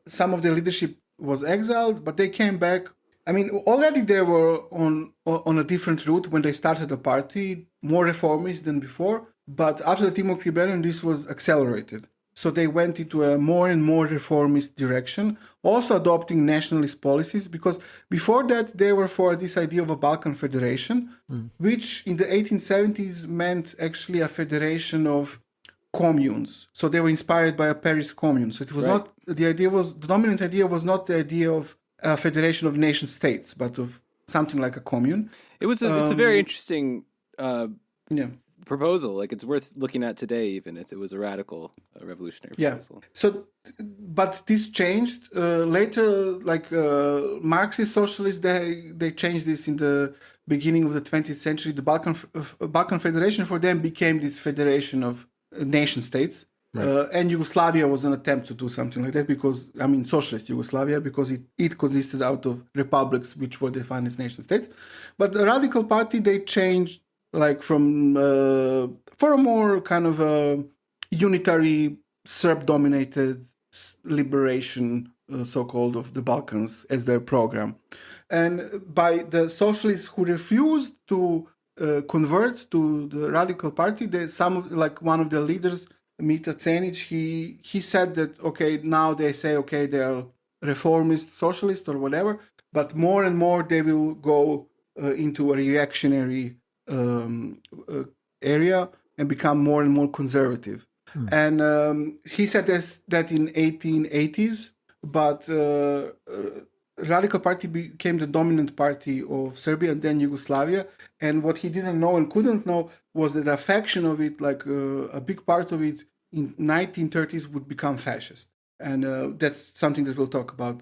some of the leadership was exiled, but they came back. I mean, already they were on a different route when they started the party, more reformist than before. But after the Timok Rebellion, this was accelerated. So they went into a more and more reformist direction, also adopting nationalist policies, because before that they were for this idea of a Balkan Federation, which in the 1870s meant actually a federation of communes. So they were inspired by a Paris Commune. So it was not, the dominant idea was not the idea of a federation of nation states, but of something like a commune. It's a very interesting proposal. Like, it's worth looking at today, even if it was a radical revolutionary proposal. So, but this changed later. Like Marxist socialists, they changed this in the beginning of the 20th century. The Balkan Federation for them became this federation of nation states. Right. And Yugoslavia was an attempt to do something like that because, I mean, socialist Yugoslavia, because it consisted out of republics which were defined as nation states. But the Radical Party, they changed like from for a more kind of a unitary Serb-dominated liberation, so-called, of the Balkans as their program. And by the socialists who refused to convert to the Radical Party, one of the leaders, Mita Cenic, he said that, okay, now they say, okay, they're reformist, socialist or whatever, but more and more they will go into a reactionary area and become more and more conservative. And he said that in 1880s, but Radical Party became the dominant party of Serbia and then Yugoslavia. And what he didn't know and couldn't know was that a faction of it, like a big part of it, in 1930s would become fascist. And that's something that we'll talk about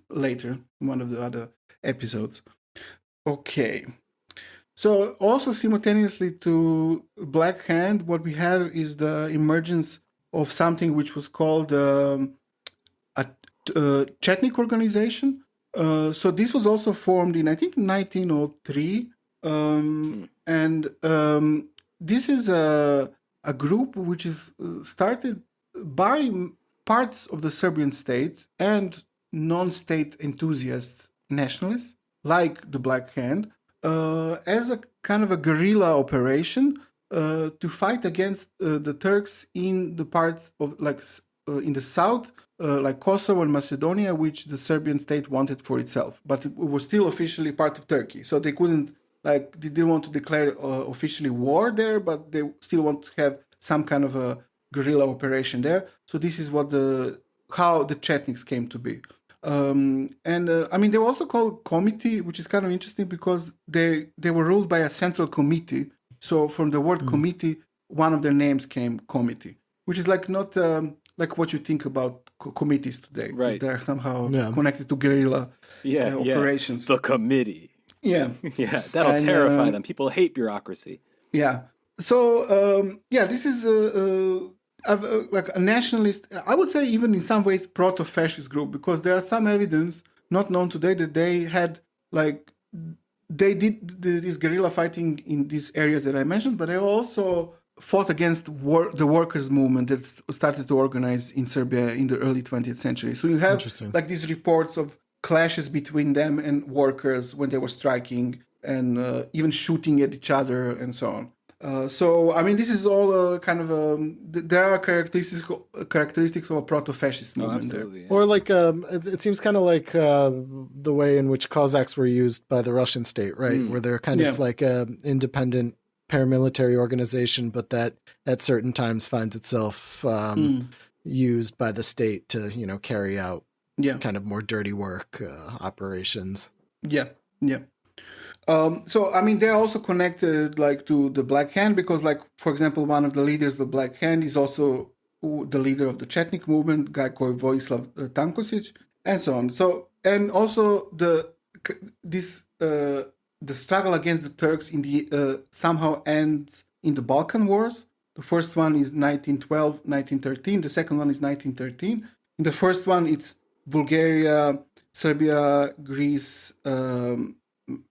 later in one of the other episodes. Okay. So also simultaneously to Black Hand, what we have is the emergence of something which was called a Chetnik organization. So this was also formed in, I think, 1903. This is a group which is started by parts of the Serbian state and non-state enthusiast nationalists, like the Black Hand, as a kind of a guerrilla operation to fight against the Turks in the parts of, in the south, like Kosovo and Macedonia, which the Serbian state wanted for itself, but it was still officially part of Turkey. So they couldn't, they didn't want to declare officially war there, but they still want to have some kind of a guerrilla operation there. So this is what how the Chetniks came to be. They were also called committee, which is kind of interesting because they were ruled by a central committee. So from the word committee, one of their names came committee, which is not like what you think about committees today. Right. They're somehow connected to guerrilla operations. The committee. Yeah. Yeah, that'll terrify them. People hate bureaucracy. Yeah. So, this is like a nationalist, I would say even in some ways proto-fascist group, because there are some evidence, not known today, that they had, they did this guerrilla fighting in these areas that I mentioned, but they also fought against the workers' movement that started to organize in Serbia in the early 20th century. So you have these reports of clashes between them and workers when they were striking and even shooting at each other and so on. This is all kind of there are characteristics of a proto-fascist movement. Absolutely, there. Yeah. Or it seems kind of like the way in which Cossacks were used by the Russian state, right? Where they're kind of like an independent paramilitary organization, but that at certain times finds itself used by the state to, carry out kind of more dirty work operations. Yeah. They're also connected to the Black Hand because, for example, one of the leaders of the Black Hand is also the leader of the Chetnik movement, a guy called Vojislav Tankosic, and so on. So, and also the struggle against the Turks somehow ends in the Balkan Wars. The first one is 1912, 1913. The second one is 1913. In the first one, it's Bulgaria, Serbia, Greece, I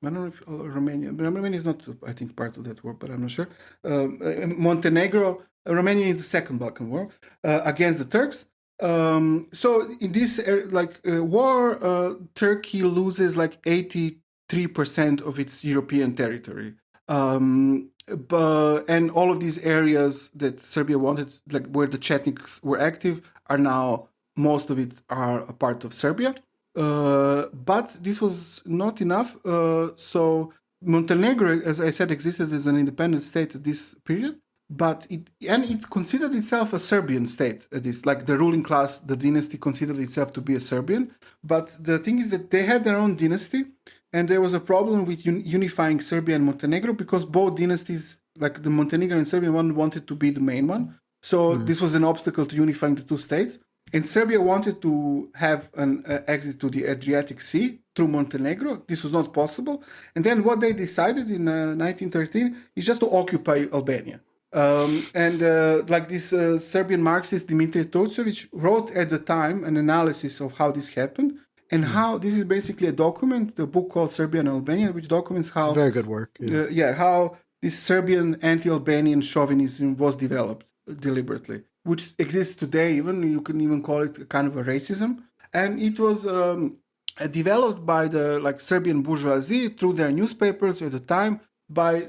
don't know if Romania, but Romania is not, I think, part of that war, but I'm not sure. Montenegro, Romania is the second Balkan War against the Turks. So in this war, Turkey loses 83% of its European territory. And all of these areas that Serbia wanted, where the Chetniks were active, are now, most of it are a part of Serbia. But this was not enough. So Montenegro, as I said, existed as an independent state at this period, but it considered itself a Serbian state. At this, the ruling class, the dynasty considered itself to be a Serbian. But the thing is that they had their own dynasty, and there was a problem with unifying Serbia and Montenegro because both dynasties, the Montenegro and Serbian one, wanted to be the main one. So this was an obstacle to unifying the two states. And Serbia wanted to have an exit to the Adriatic Sea through Montenegro. This was not possible. And then what they decided in 1913 is just to occupy Albania. This Serbian Marxist Dimitrij Turcović wrote at the time an analysis of how this happened and how this is basically a document, the book called Serbia and Albania, which documents how... It's very good work. How this Serbian anti-Albanian chauvinism was developed deliberately, which exists today. Even you can even call it a kind of a racism, and it was developed by the Serbian bourgeoisie through their newspapers at the time by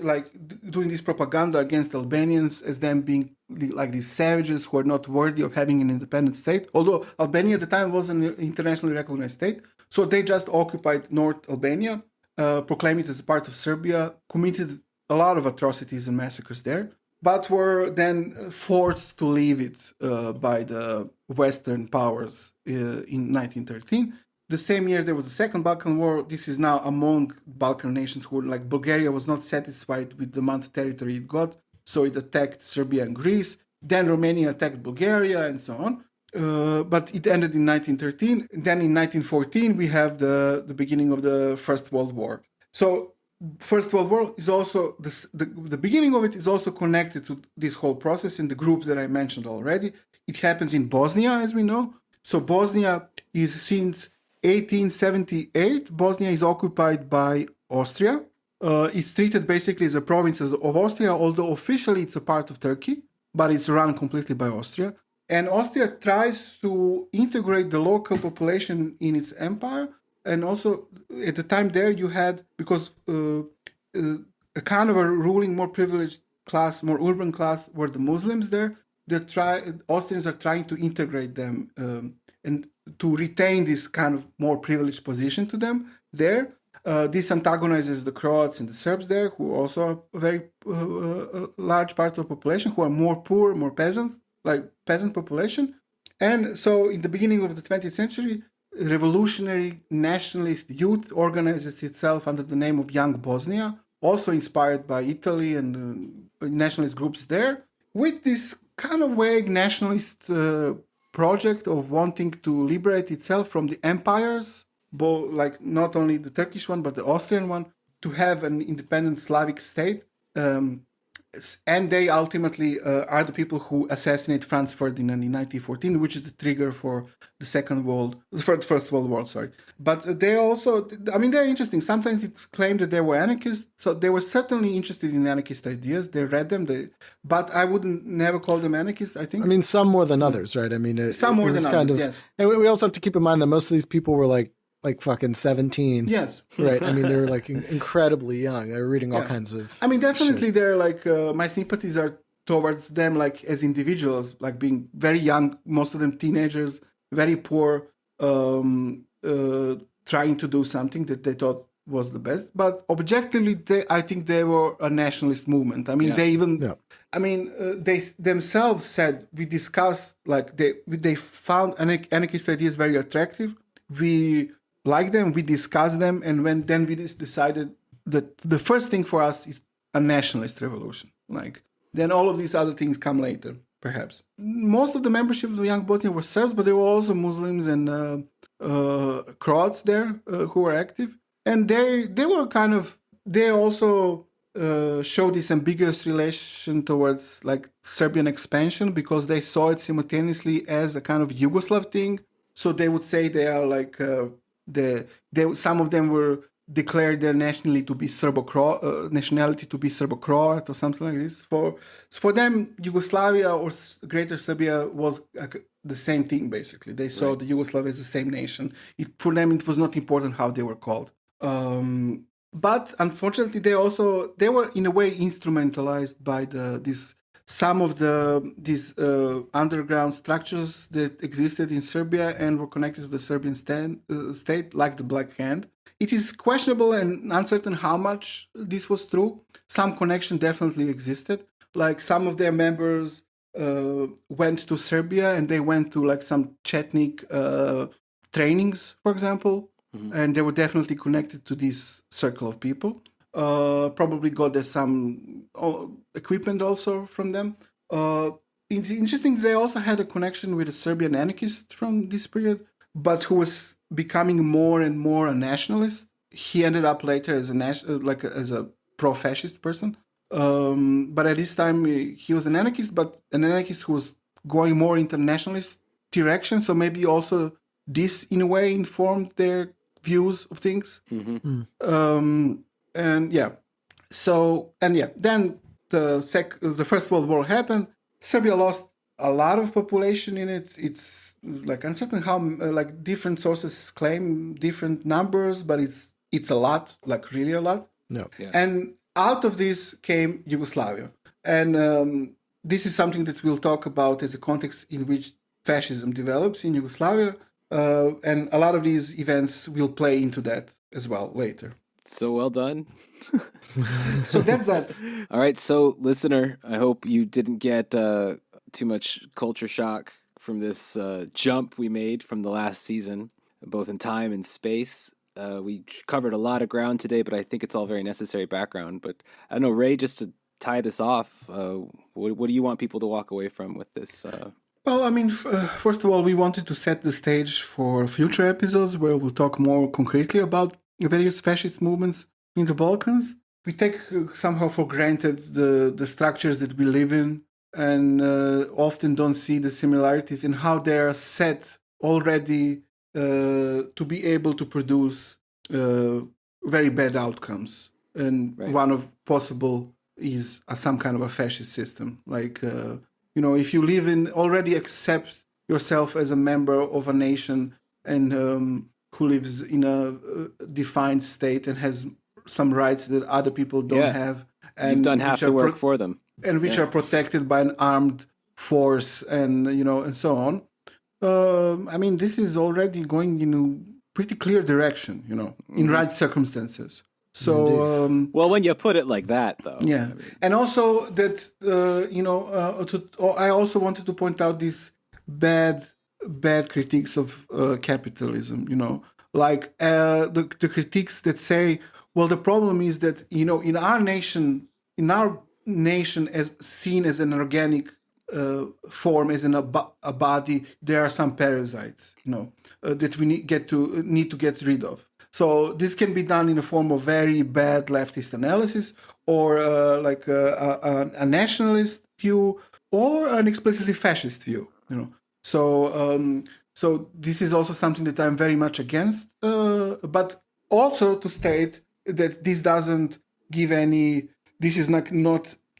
doing this propaganda against Albanians as them being these savages who are not worthy of having an independent state. Although Albania at the time was an internationally recognized state, so they just occupied North Albania, proclaimed it as part of Serbia, committed a lot of atrocities and massacres there, but were then forced to leave it by the Western powers in 1913. the same year there was the Second Balkan War. This is now among Balkan nations who, like Bulgaria, was not satisfied with the amount of territory it got, so it attacked Serbia and Greece. Then Romania attacked Bulgaria and so on. But it ended in 1913. Then in 1914 we have the beginning of the First World War. So First World War is also the beginning of it is also connected to this whole process in the groups that I mentioned already. It happens in Bosnia, as we know. So Bosnia is since 1878. Bosnia is occupied by Austria. It's treated basically as a province of Austria, although officially it's a part of Turkey, but it's run completely by Austria. And Austria tries to integrate the local population in its empire. And also, at the time there, you had, because a kind of a ruling, more privileged class, more urban class, were the Muslims there. Austrians are trying to integrate them and to retain this kind of more privileged position to them there. This antagonizes the Croats and the Serbs there, who also are a very large part of the population, who are more poor, more peasant population. And so in the beginning of the 20th century, revolutionary nationalist youth organizes itself under the name of Young Bosnia, also inspired by Italy and nationalist groups there, with this kind of vague nationalist project of wanting to liberate itself from the empires, both, like not only the Turkish one, but the Austrian one, to have an independent Slavic state. And they ultimately are the people who assassinate Franz Ferdinand in 1914, which is the trigger for the First World War. Sorry, but they also, I mean, they're interesting. Sometimes it's claimed that they were anarchists, so they were certainly interested in anarchist ideas. They read them, but I wouldn't never call them anarchists. I think. I mean, some more than others, right? I mean, some more than others. Yes. And we also have to keep in mind that most of these people were like fucking 17. Yes. Right. I mean, they were like incredibly young. They were reading all kinds of I mean, definitely shit. they're like, my sympathies are towards them, like as individuals, like being very young, most of them teenagers, very poor, trying to do something that they thought was the best. But objectively, I think they were a nationalist movement. I mean, they even, I mean, they themselves said, we discussed, like they found anarchist ideas very attractive. We like them, we discuss them, and then we decided that the first thing for us is a nationalist revolution. Like, then all of these other things come later, perhaps. Most of the membership of Young Bosnia were Serbs, but there were also Muslims and Croats there who were active. And they were kind of, they also showed this ambiguous relation towards like Serbian expansion, because they saw it simultaneously as a kind of Yugoslav thing. So they would say they are like, some of them were declared their nationality to be Serbo-Croat or something like this. For them, Yugoslavia or Greater Serbia was the same thing, basically. They saw the Yugoslavia as the same nation. For them, it was not important how they were called. But unfortunately, they were in a way instrumentalized by some of these underground structures that existed in Serbia and were connected to the Serbian state, like the Black Hand. It is questionable and uncertain how much this was true. Some connection definitely existed. Like some of their members went to Serbia and they went to like some Chetnik trainings, for example, and they were definitely connected to this circle of people. Probably got there some equipment also from them. It's interesting, they also had a connection with a Serbian anarchist from this period, but who was becoming more and more a nationalist. He ended up later as a pro-fascist person. But at this time, he was an anarchist, but an anarchist who was going more into nationalist direction. So maybe also this, in a way, informed their views of things. Then the First World War happened. Serbia lost a lot of population in it. It's like uncertain how like different sources claim different numbers, but it's a lot, like really a lot. And out of this came Yugoslavia, and this is something that we'll talk about as a context in which fascism develops in Yugoslavia, and a lot of these events will play into that as well later. So well done. So that's that. All right. So listener, I hope you didn't get too much culture shock from this jump we made from the last season. both in time and space. We covered a lot of ground today, but I think it's all very necessary background. But I don't know, Ray, just to tie this off, what do you want people to walk away from with this? Well, I mean, first of all, we wanted to set the stage for future episodes where we'll talk more concretely about various fascist movements in the Balkans. We take somehow for granted the structures that we live in and often don't see the similarities in how they are set already to be able to produce very bad outcomes. And one of possible is some kind of a fascist system. Like, if you live in, already accept yourself as a member of a nation and who lives in a defined state and has some rights that other people don't have. And you've done half the work for them. And which are protected by an armed force and, and so on. I mean, this is already going in a pretty clear direction, in right circumstances. So, well, when you put it like that, though. Yeah. And also that, I also wanted to point out these bad critiques of capitalism, like the critiques that say, well, the problem is that, in our nation as seen as an organic form, as in a body, there are some parasites, that we need to get rid of. So this can be done in the form of very bad leftist analysis, or like a nationalist view, or an explicitly fascist view. So this is also something that I'm very much against. But also to state that this doesn't give any. This is not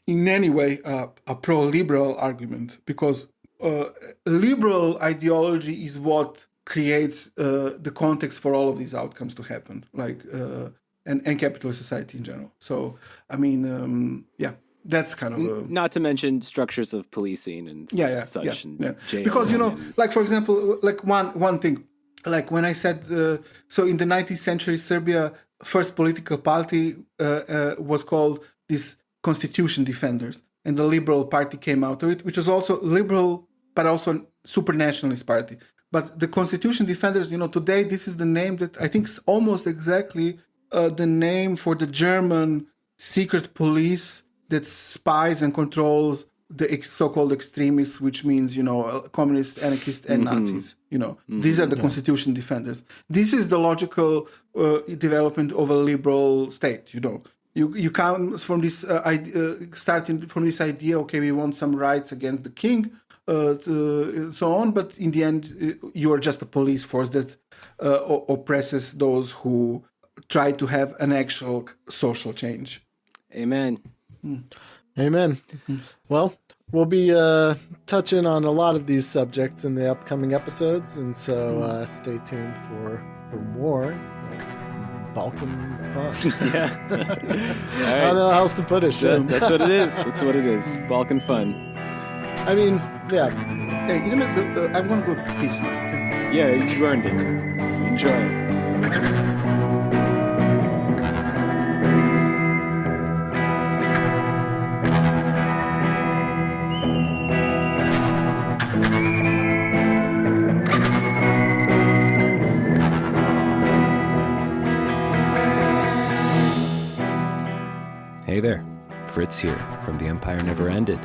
in any way a pro-liberal argument, because liberal ideology is what creates the context for all of these outcomes to happen, like and capitalist society in general. So, I mean, that's kind of not to mention structures of policing and such. And because like for example, like one thing, like when I said so in the 19th century, Serbia first political party was called this Constitution Defenders, and the Liberal Party came out of it, which was also liberal but also super nationalist party. But the Constitution Defenders, today this is the name that I think is almost exactly the name for the German secret police that spies and controls the so-called extremists, which means, communists, anarchists, and Nazis. These are the Constitution Defenders. This is the logical development of a liberal state, You come from this starting from this idea, okay, we want some rights against the king, so on, but in the end, you are just a police force that oppresses those who try to have an actual social change. Amen. Amen. Well, we'll be touching on a lot of these subjects in the upcoming episodes, and so stay tuned for more Balkan fun. Yeah. I don't know how else to put it. That's what it is. That's what it is. Balkan fun. I mean, yeah. Hey, I'm going to go peace now. Okay? Yeah, you earned it. Enjoy it. Hey there, Fritz here from The Empire Never Ended.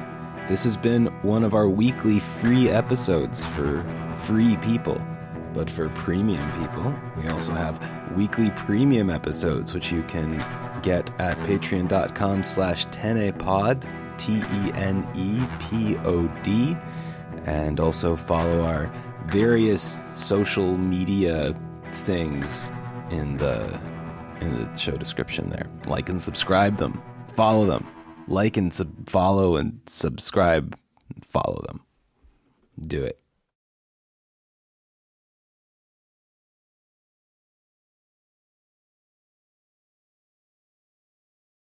This has been one of our weekly free episodes for free people. But for premium people, we also have weekly premium episodes, which you can get at patreon.com/tenepod, TENEPOD, and also follow our various social media things in the show description there. Like and subscribe them. Follow them. Like and follow and subscribe. Follow them. Do it.